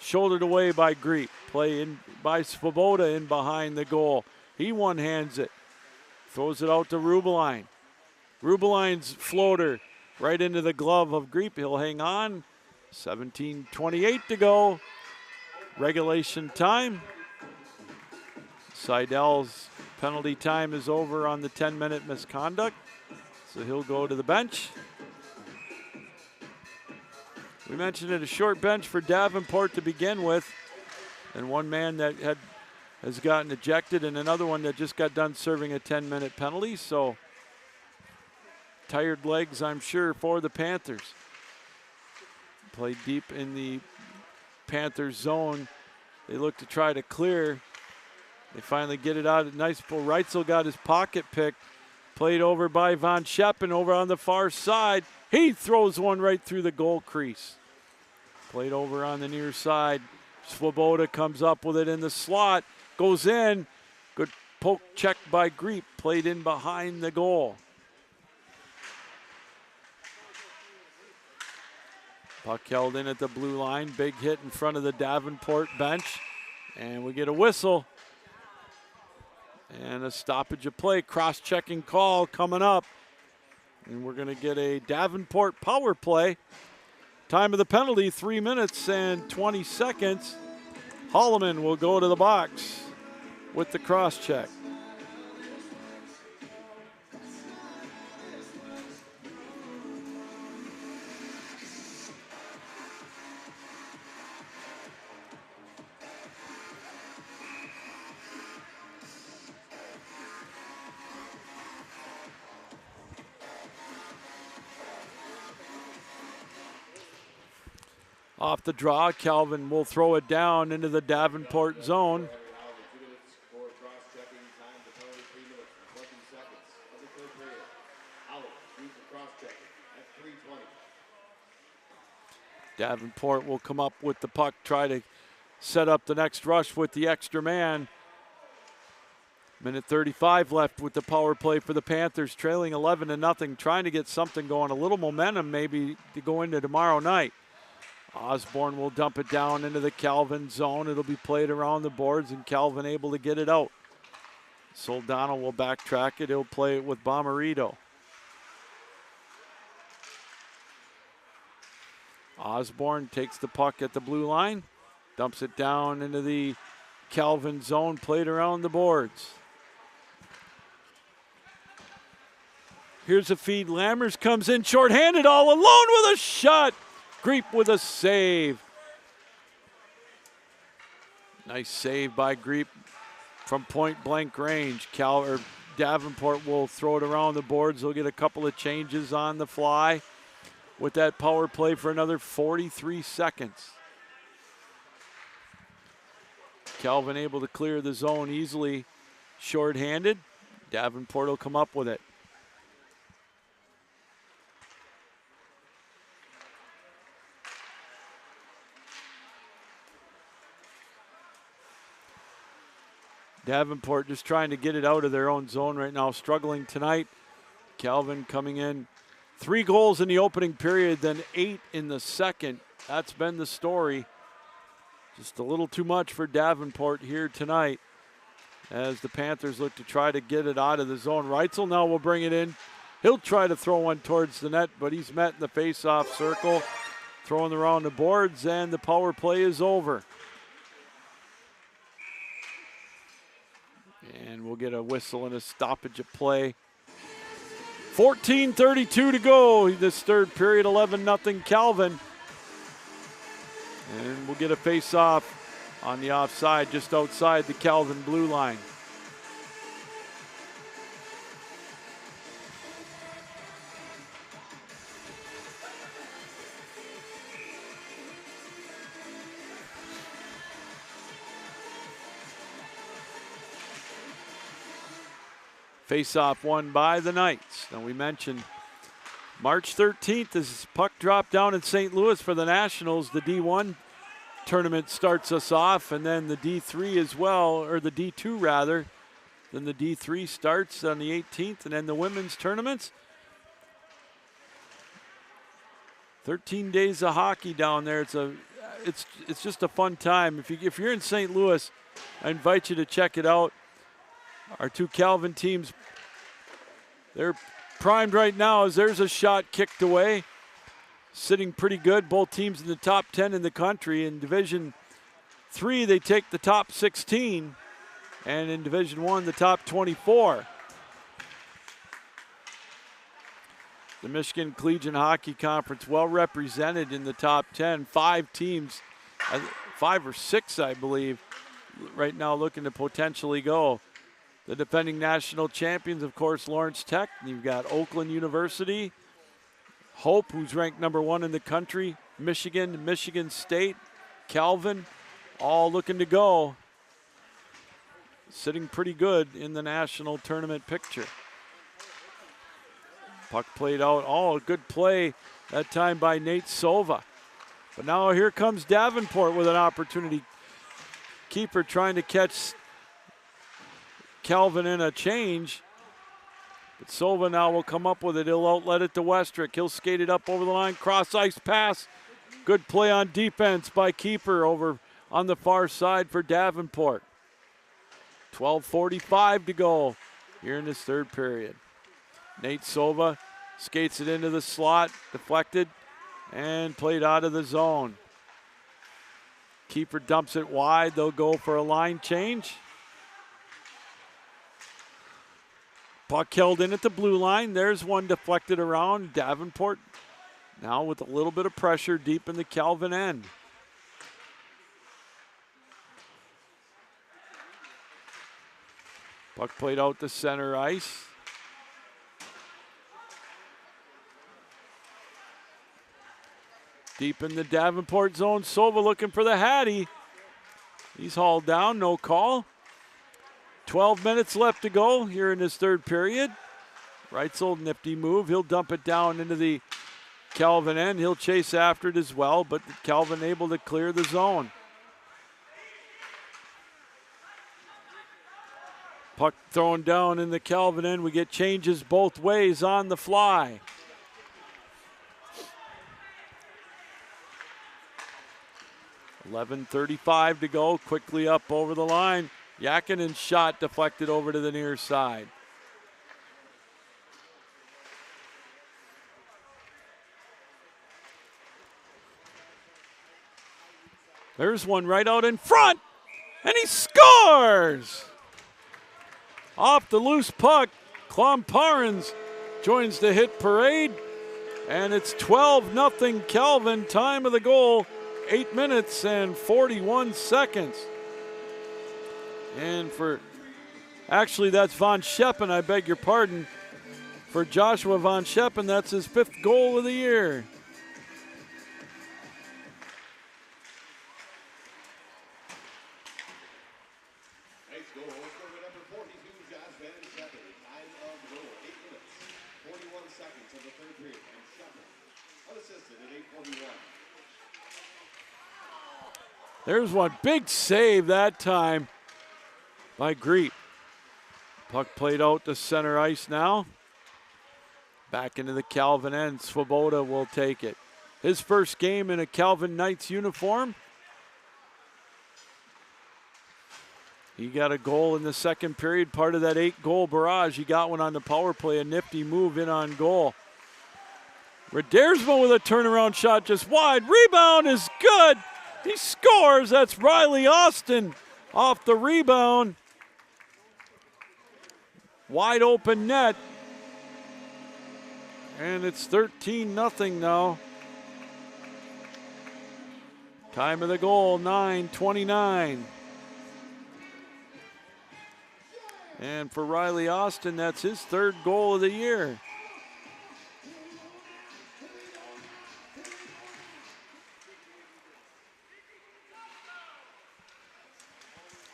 Shouldered away by Greep. Play in by Svoboda in behind the goal. He one-hands it. Throws it out to Rubeline. Rubeline's floater right into the glove of Greep. He'll hang on. 17:28 to go. Regulation time. Seidel's penalty time is over on the 10-minute misconduct, so he'll go to the bench. We mentioned it, a short bench for Davenport to begin with, and one man that has gotten ejected and another one that just got done serving a 10-minute penalty. So tired legs, I'm sure, for the Panthers. Played deep in the Panthers zone. They look to try to clear. They finally get it out. Nice pull. Reitzel got his pocket picked. Played over by Von Scheppen over on the far side. He throws one right through the goal crease. Played over on the near side. Swoboda comes up with it in the slot. Goes in. Good poke check by Greep. Played in behind the goal. Puck held in at the blue line. Big hit in front of the Davenport bench. And we get a whistle. And a stoppage of play. Cross-checking call coming up. And we're going to get a Davenport power play. Time of the penalty, 3 minutes and 20 seconds. Holloman will go to the box with the cross-check. Off the draw, Calvin will throw it down into the Davenport zone. Davenport will come up with the puck, try to set up the next rush with the extra man. Minute 35 left with the power play for the Panthers, trailing 11-0, trying to get something going, a little momentum maybe to go into tomorrow night. Osborne will dump it down into the Calvin zone. It'll be played around the boards, and Calvin able to get it out. Soldano will backtrack it. He'll play it with Bomarito. Osborne takes the puck at the blue line, dumps it down into the Calvin zone, played around the boards. Here's a feed. Lammers comes in shorthanded, all alone with a shot. Greep with a save. Nice save by Greep from point blank range. Davenport will throw it around the boards. They'll get a couple of changes on the fly with that power play for another 43 seconds. Calvin able to clear the zone easily, shorthanded. Davenport will come up with it. Davenport just trying to get it out of their own zone right now, struggling tonight. Calvin coming in. 3 goals in the opening period, then 8 in the second. That's been the story. Just a little too much for Davenport here tonight as the Panthers look to try to get it out of the zone. Reitzel now will bring it in. He'll try to throw one towards the net, but he's met in the face-off circle. Throwing around the boards, and the power play is over. And we'll get a whistle and a stoppage of play. 14:32 to go. This third period, 11-0 Calvin. And we'll get a face-off on the offside just outside the Calvin blue line. Face-off won by the Knights. Now we mentioned March 13th is puck drop down in St. Louis for the Nationals. The D1 tournament starts us off, and then the D3 as well, or the D2 rather. Then the D3 starts on the 18th, and then the women's tournaments. 13 days of hockey down there. It's just a fun time. If you're in St. Louis, I invite you to check it out. Our 2 Calvin teams, they're primed right now as there's a shot kicked away. Sitting pretty good. Both teams in the top 10 in the country. In Division 3, they take the top 16. And in Division 1, the top 24. The Michigan Collegiate Hockey Conference well represented in the top 10. 5 teams, 5 or 6, I believe, right now looking to potentially go. The defending national champions, of course, Lawrence Tech. You've got Oakland University, Hope, who's ranked number 1 in the country, Michigan, Michigan State, Calvin, all looking to go. Sitting pretty good in the national tournament picture. Puck played out. Oh, a good play that time by Nate Sova. But now here comes Davenport with an opportunity. Keeper trying to catch Calvin in a change. But Sova now will come up with it. He'll outlet it to Westrick. He'll skate it up over the line. Cross ice pass. Good play on defense by Keeper over on the far side for Davenport. 12:45 to go here in this third period. Nate Sova skates it into the slot, deflected, and played out of the zone. Keeper dumps it wide. They'll go for a line change. Puck held in at the blue line. There's one deflected around. Davenport now with a little bit of pressure deep in the Calvin end. Puck played out to center ice. Deep in the Davenport zone, Sova looking for the Hattie. He's hauled down, no call. 12 minutes left to go here in this third period. Reitzel, nifty move. He'll dump it down into the Calvin end. He'll chase after it as well, but Calvin able to clear the zone. Puck thrown down in the Calvin end. We get changes both ways on the fly. .11:35 to go. Quickly up over the line. Yakinen's shot deflected over to the near side. There's one right out in front, and he scores! Off the loose puck, Klomparens joins the hit parade, and it's 12-0 Calvin. Time of the goal, 8 minutes and 41 seconds. And actually that's Von Scheppen, I beg your pardon. For Joshua Von Scheppen, that's his 5th goal of the year. Nice goal for number 42, Josh Van Scheppen. Time of goal, 8 minutes, 41 seconds of the third period. And Scheppen, unassisted at 8:41. There's one big save that time by Greet. Puck played out to center ice now. Back into the Calvin end. Swoboda will take it. His first game in a Calvin Knights uniform. He got a goal in the second period, part of that 8-goal barrage. He got one on the power play, a nifty move in on goal. Redersma with a turnaround shot just wide. Rebound is good. He scores. That's Riley Austin off the rebound. Wide open net. And it's 13-0 now. Time of the goal, 9:29. And for Riley Austin, that's his 3rd goal of the year.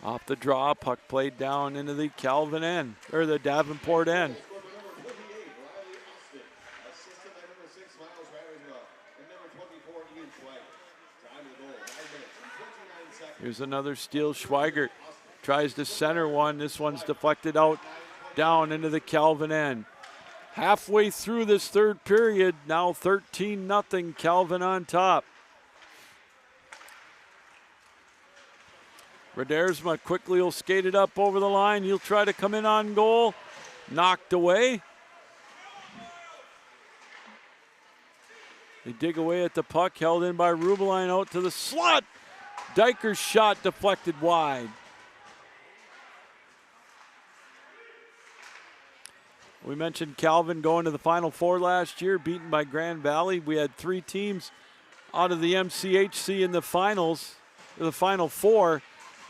Off the draw, puck played down into the Calvin end, or the Davenport end. Here's another steal. Schweigert tries to center one. This one's deflected out down into the Calvin end. Halfway through this third period, now 13-0, Calvin on top. Redersma quickly will skate it up over the line. He'll try to come in on goal. Knocked away. They dig away at the puck, held in by Rubelin out to the slot. Dyker's shot deflected wide. We mentioned Calvin going to the Final Four last year, beaten by Grand Valley. We had 3 teams out of the MCHC in the finals, the Final Four.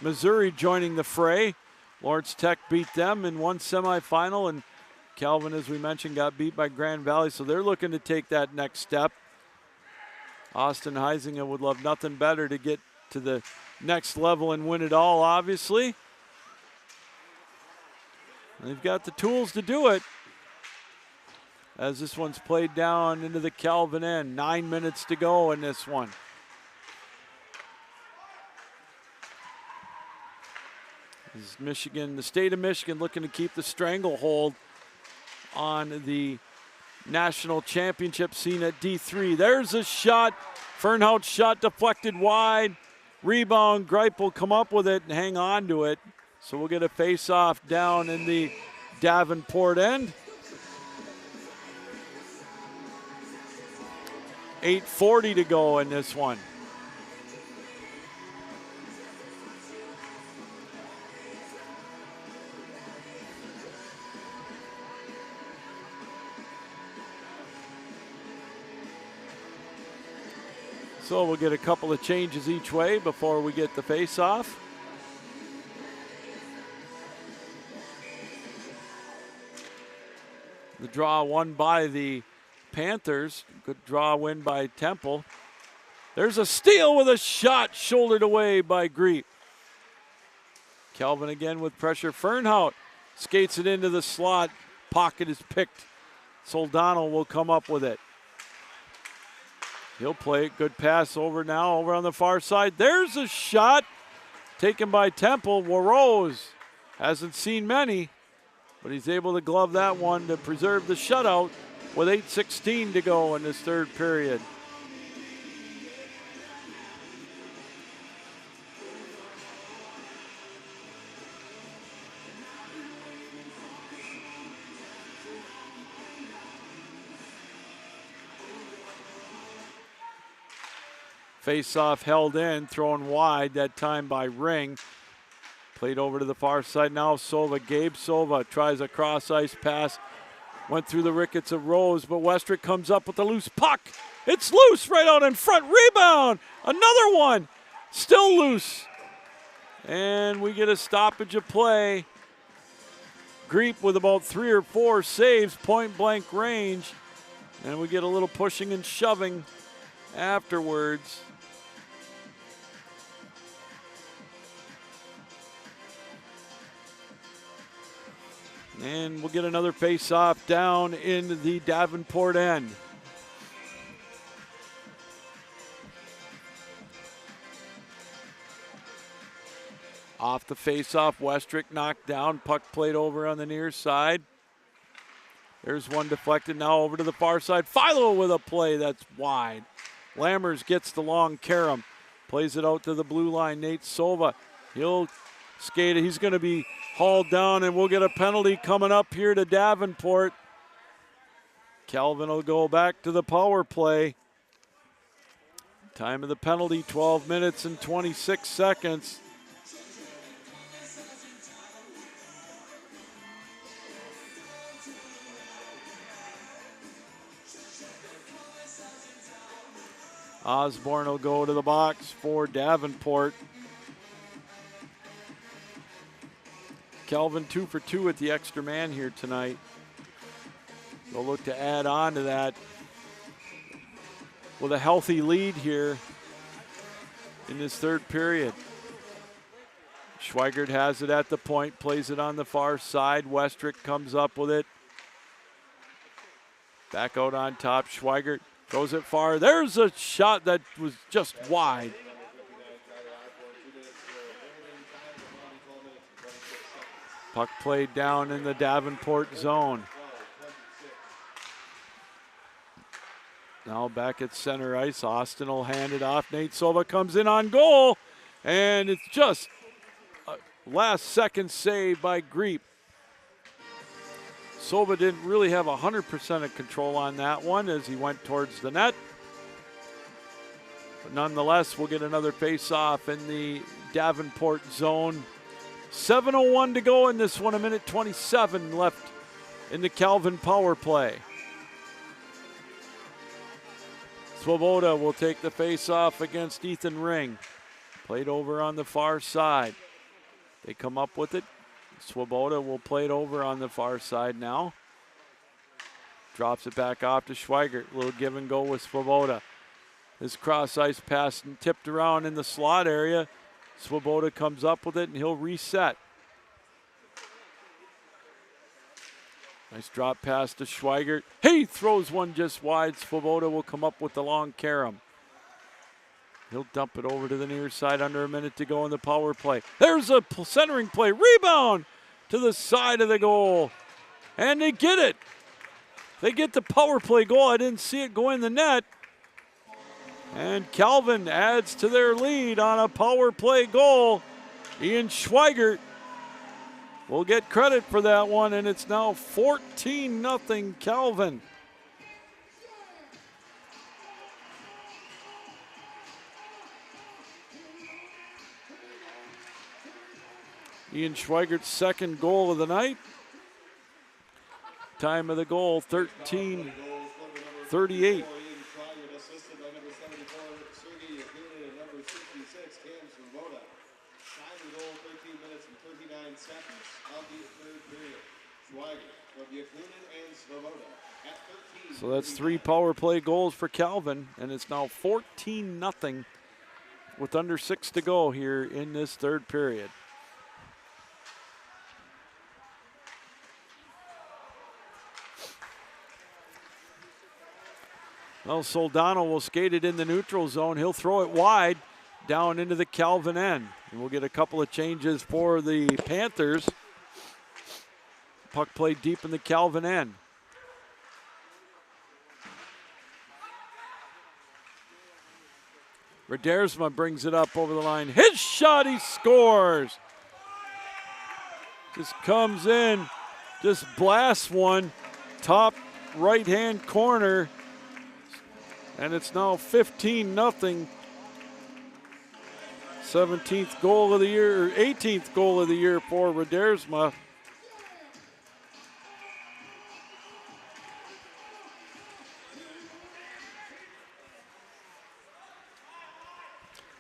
Missouri joining the fray. Lawrence Tech beat them in one semifinal, and Calvin, as we mentioned, got beat by Grand Valley, so they're looking to take that next step. Austin Heisinger would love nothing better to get to the next level and win it all, obviously. They've got the tools to do it. As this one's played down into the Calvin end. 9 minutes to go in this one. This is Michigan, the state of Michigan, looking to keep the stranglehold on the national championship scene at D3. There's a shot. Fernhout's shot deflected wide. Rebound. Gripe will come up with it and hang on to it. So we'll get a face-off down in the Davenport end. 8:40 to go in this one. So we'll get a couple of changes each way before we get the face-off. The draw won by the Panthers. Good draw win by Temple. There's a steal with a shot shouldered away by Greep. Calvin again with pressure. Fernhout skates it into the slot. Pocket is picked. Soldano will come up with it. He'll play it. Good pass over now, over on the far side. There's a shot taken by Temple. Warrose hasn't seen many, but he's able to glove that one to preserve the shutout with 8:16 to go in this third period. Face-off held in, thrown wide that time by Ring. Played over to the far side now. Sova, Gabe Sova tries a cross-ice pass. Went through the rickets of Rose, but Westrick comes up with a loose puck. It's loose right out in front. Rebound. Another one. Still loose. And we get a stoppage of play. Greep with about 3 or 4 saves, point-blank range. And we get a little pushing and shoving afterwards. And we'll get another face-off down in the Davenport end. Off the face-off, Westrick knocked down. Puck played over on the near side. There's one deflected now over to the far side. Philo with a play that's wide. Lammers gets the long carom. Plays it out to the blue line. Nate Sova. He'll skate it. He's going to be hauled down, and we'll get a penalty coming up here to Davenport. Calvin will go back to the power play. Time of the penalty, 12 minutes and 26 seconds. Osborne will go to the box for Davenport. Calvin 2 for 2 at the extra man here tonight. They'll look to add on to that with a healthy lead here in this third period. Schweigert has it at the point, plays it on the far side. Westrick comes up with it. Back out on top, Schweigert throws it far. There's a shot that was just wide. Puck played down in the Davenport zone. Now back at center ice. Austin will hand it off. Nate Sova comes in on goal. And it's just a last second save by Greep. Sova didn't really have 100% of control on that one as he went towards the net. But nonetheless, we'll get another face-off in the Davenport zone. 7:01 to go in this one, 1:27 left in the Calvin power play. Swoboda will take the face-off against Ethan Ring. Played over on the far side. They come up with it. Swoboda will play it over on the far side now. Drops it back off to Schweigert. A little give and go with Swoboda. This cross-ice pass tipped around in the slot area. Swoboda comes up with it and he'll reset. Nice drop pass to Schweigert. He throws one just wide. Swoboda will come up with the long carom. He'll dump it over to the near side under a minute to go in the power play. There's a centering play. Rebound to the side of the goal. And they get it. They get the power play goal. I didn't see it go in the net. And Calvin adds to their lead on a power play goal. Ian Schweigert will get credit for that one, and it's now 14-0 Calvin. Ian Schweigert's second goal of the night. Time of the goal, 13:38. So that's 3 power play goals for Calvin, and it's now 14-0 with under 6 to go here in this third period. Well, Soldano will skate it in the neutral zone. He'll throw it wide down into the Calvin end. And we'll get a couple of changes for the Panthers. Puck played deep in the Calvin end. Redersma brings it up over the line. His shot, he scores. Just comes in, just blasts one, top right-hand corner. And it's now 15-0. 17th goal of the year, or 18th goal of the year for Redersma.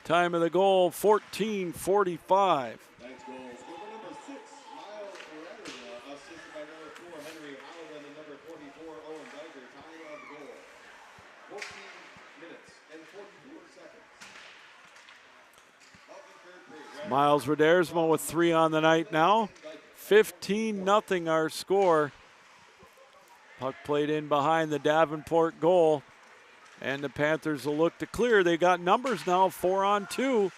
Time of the goal, 14:45. Miles Redersma with 3 on the night now. 15-0 our score. Puck played in behind the Davenport goal. And the Panthers will look to clear. They got numbers now, 4-on-2.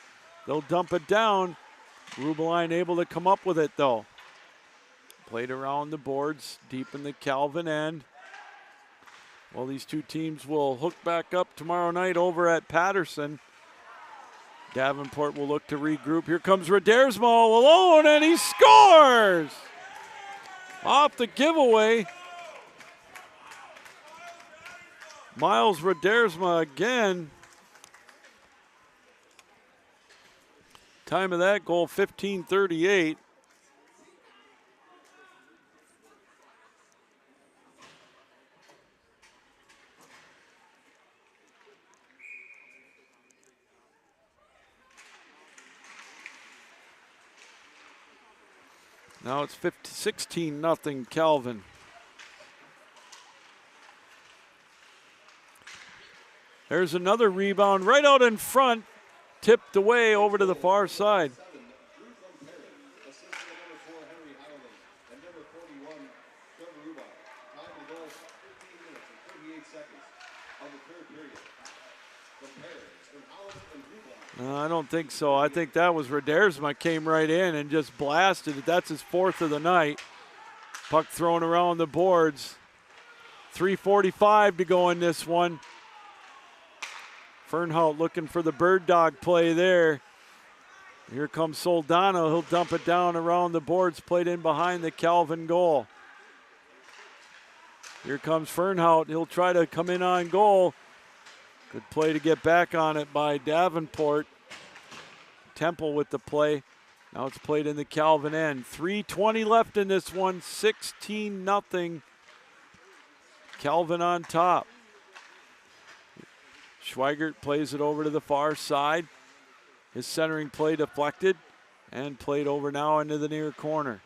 They'll dump it down. Rubeline able to come up with it though. Played around the boards, deep in the Calvin end. Well, these two teams will hook back up tomorrow night over at Patterson. Davenport will look to regroup. Here comes Redersma all alone, and he scores! Off the giveaway. Miles Redersma again. Time of that goal, 15:38. Now it's 16-0 Calvin. There's another rebound right out in front, tipped away over to the far side. I don't think so. I think that was Redersma came right in and just blasted it. That's his 4th of the night. Puck thrown around the boards. 3:45 to go in this one. Fernhout looking for the bird dog play there. Here comes Soldano. He'll dump it down around the boards, played in behind the Calvin goal. Here comes Fernhout. He'll try to come in on goal. Good play to get back on it by Davenport. Temple with the play. Now it's played in the Calvin end. 3:20 left in this one, 16-0. Calvin on top. Schweigert plays it over to the far side. His centering play deflected and played over now into the near corner.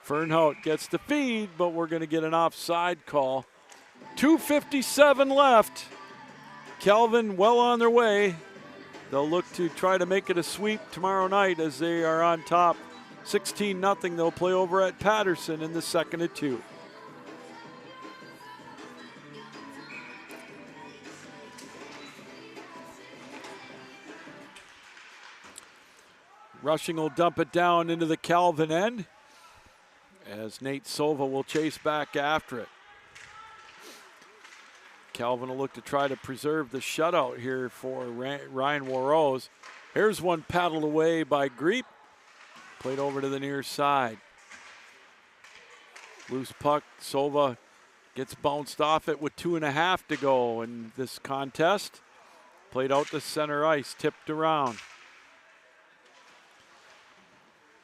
Fernhout gets the feed, but we're going to get an offside call. 2:57 left. Calvin well on their way. They'll look to try to make it a sweep tomorrow night as they are on top. 16-0. They'll play over at Patterson in the second of two. Rushing will dump it down into the Calvin end as Nate Sova will chase back after it. Calvin will look to try to preserve the shutout here for Ryan Warrose. Here's one paddled away by Greep. Played over to the near side. Loose puck. Sova gets bounced off it with 2.5 to go in this contest. Played out to center ice. Tipped around.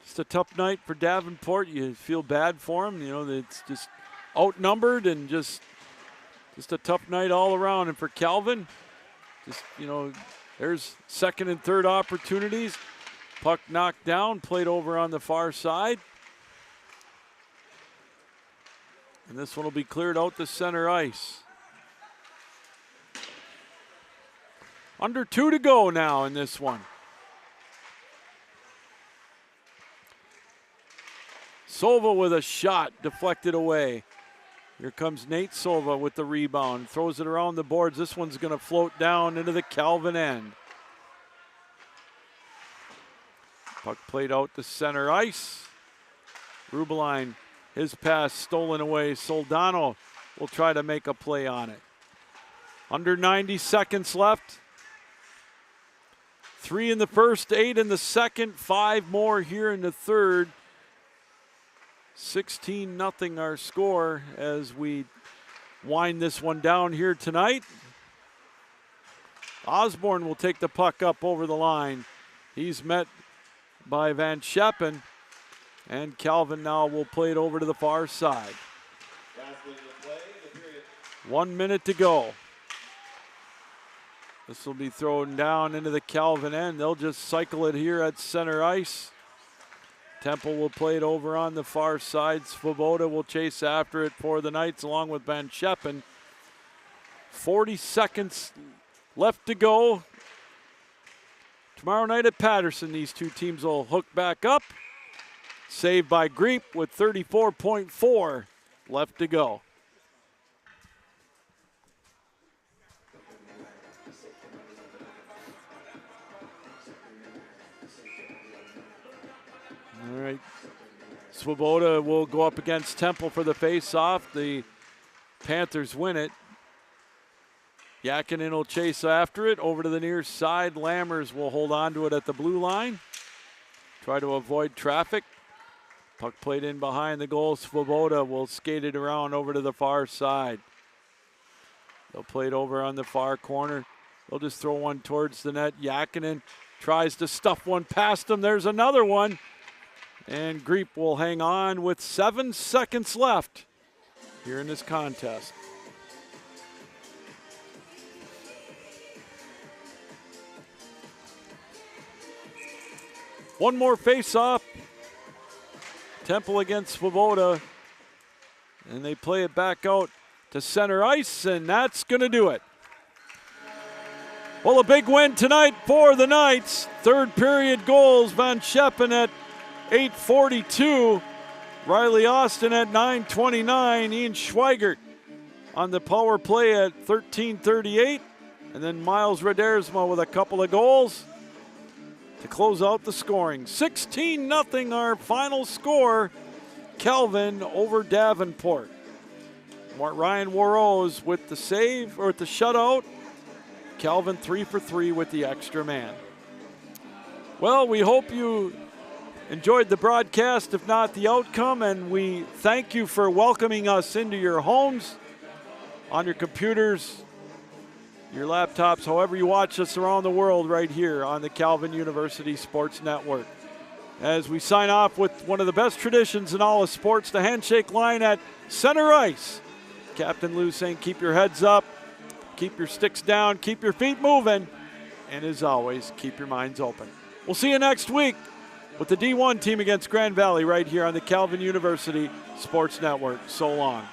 Just a tough night for Davenport. You feel bad for him. You know, it's just outnumbered and just a tough night all around. And for Calvin, just, you know, there's second and third opportunities. Puck knocked down, played over on the far side. And this one will be cleared out to center ice. Under 2 to go now in this one. Sova with a shot, deflected away. Here comes Nate Sova with the rebound. Throws it around the boards. This one's going to float down into the Calvin end. Puck played out to center ice. Rubeline, his pass stolen away. Soldano will try to make a play on it. Under 90 seconds left. 3 in the first, 8 in the second, 5 more here in the third. 16-0 our score as we wind this one down here tonight. Osborne will take the puck up over the line. He's met by Van Scheppen, and Calvin now will play it over to the far side. 1 minute to go. This will be thrown down into the Calvin end. They'll just cycle it here at center ice. Temple will play it over on the far side. Svoboda will chase after it for the Knights along with Van Scheppen. 40 seconds left to go. Tomorrow night at Patterson, these two teams will hook back up. Saved by Greep with 34.4 left to go. All right, Swoboda will go up against Temple for the face-off. The Panthers win it. Yakinen will chase after it over to the near side. Lammers will hold on to it at the blue line. Try to avoid traffic. Puck played in behind the goal. Swoboda will skate it around over to the far side. They'll play it over on the far corner. They'll just throw one towards the net. Yakinen tries to stuff one past him. There's another one. And Greep will hang on with 7 seconds left here in this contest. One more face-off. Temple against Swoboda. And they play it back out to center ice, and that's going to do it. Well, a big win tonight for the Knights. Third period goals, Van Scheppen at 8:42. Riley Austin at 9:29. Ian Schweigert on the power play at 13:38. And then Miles Redersma with a couple of goals to close out the scoring. 16-0 our final score. Calvin over Davenport. Ryan Warrose with the save, or with the shutout. Calvin 3 for 3 with the extra man. Well, we hope you enjoyed the broadcast, if not the outcome, and we thank you for welcoming us into your homes, on your computers, your laptops, however you watch us around the world, right here on the Calvin University Sports Network. As we sign off with one of the best traditions in all of sports, the handshake line at center ice. Captain Lou saying keep your heads up, keep your sticks down, keep your feet moving, and as always, keep your minds open. We'll see you next week with the D1 team against Grand Valley right here on the Calvin University Sports Network. So long.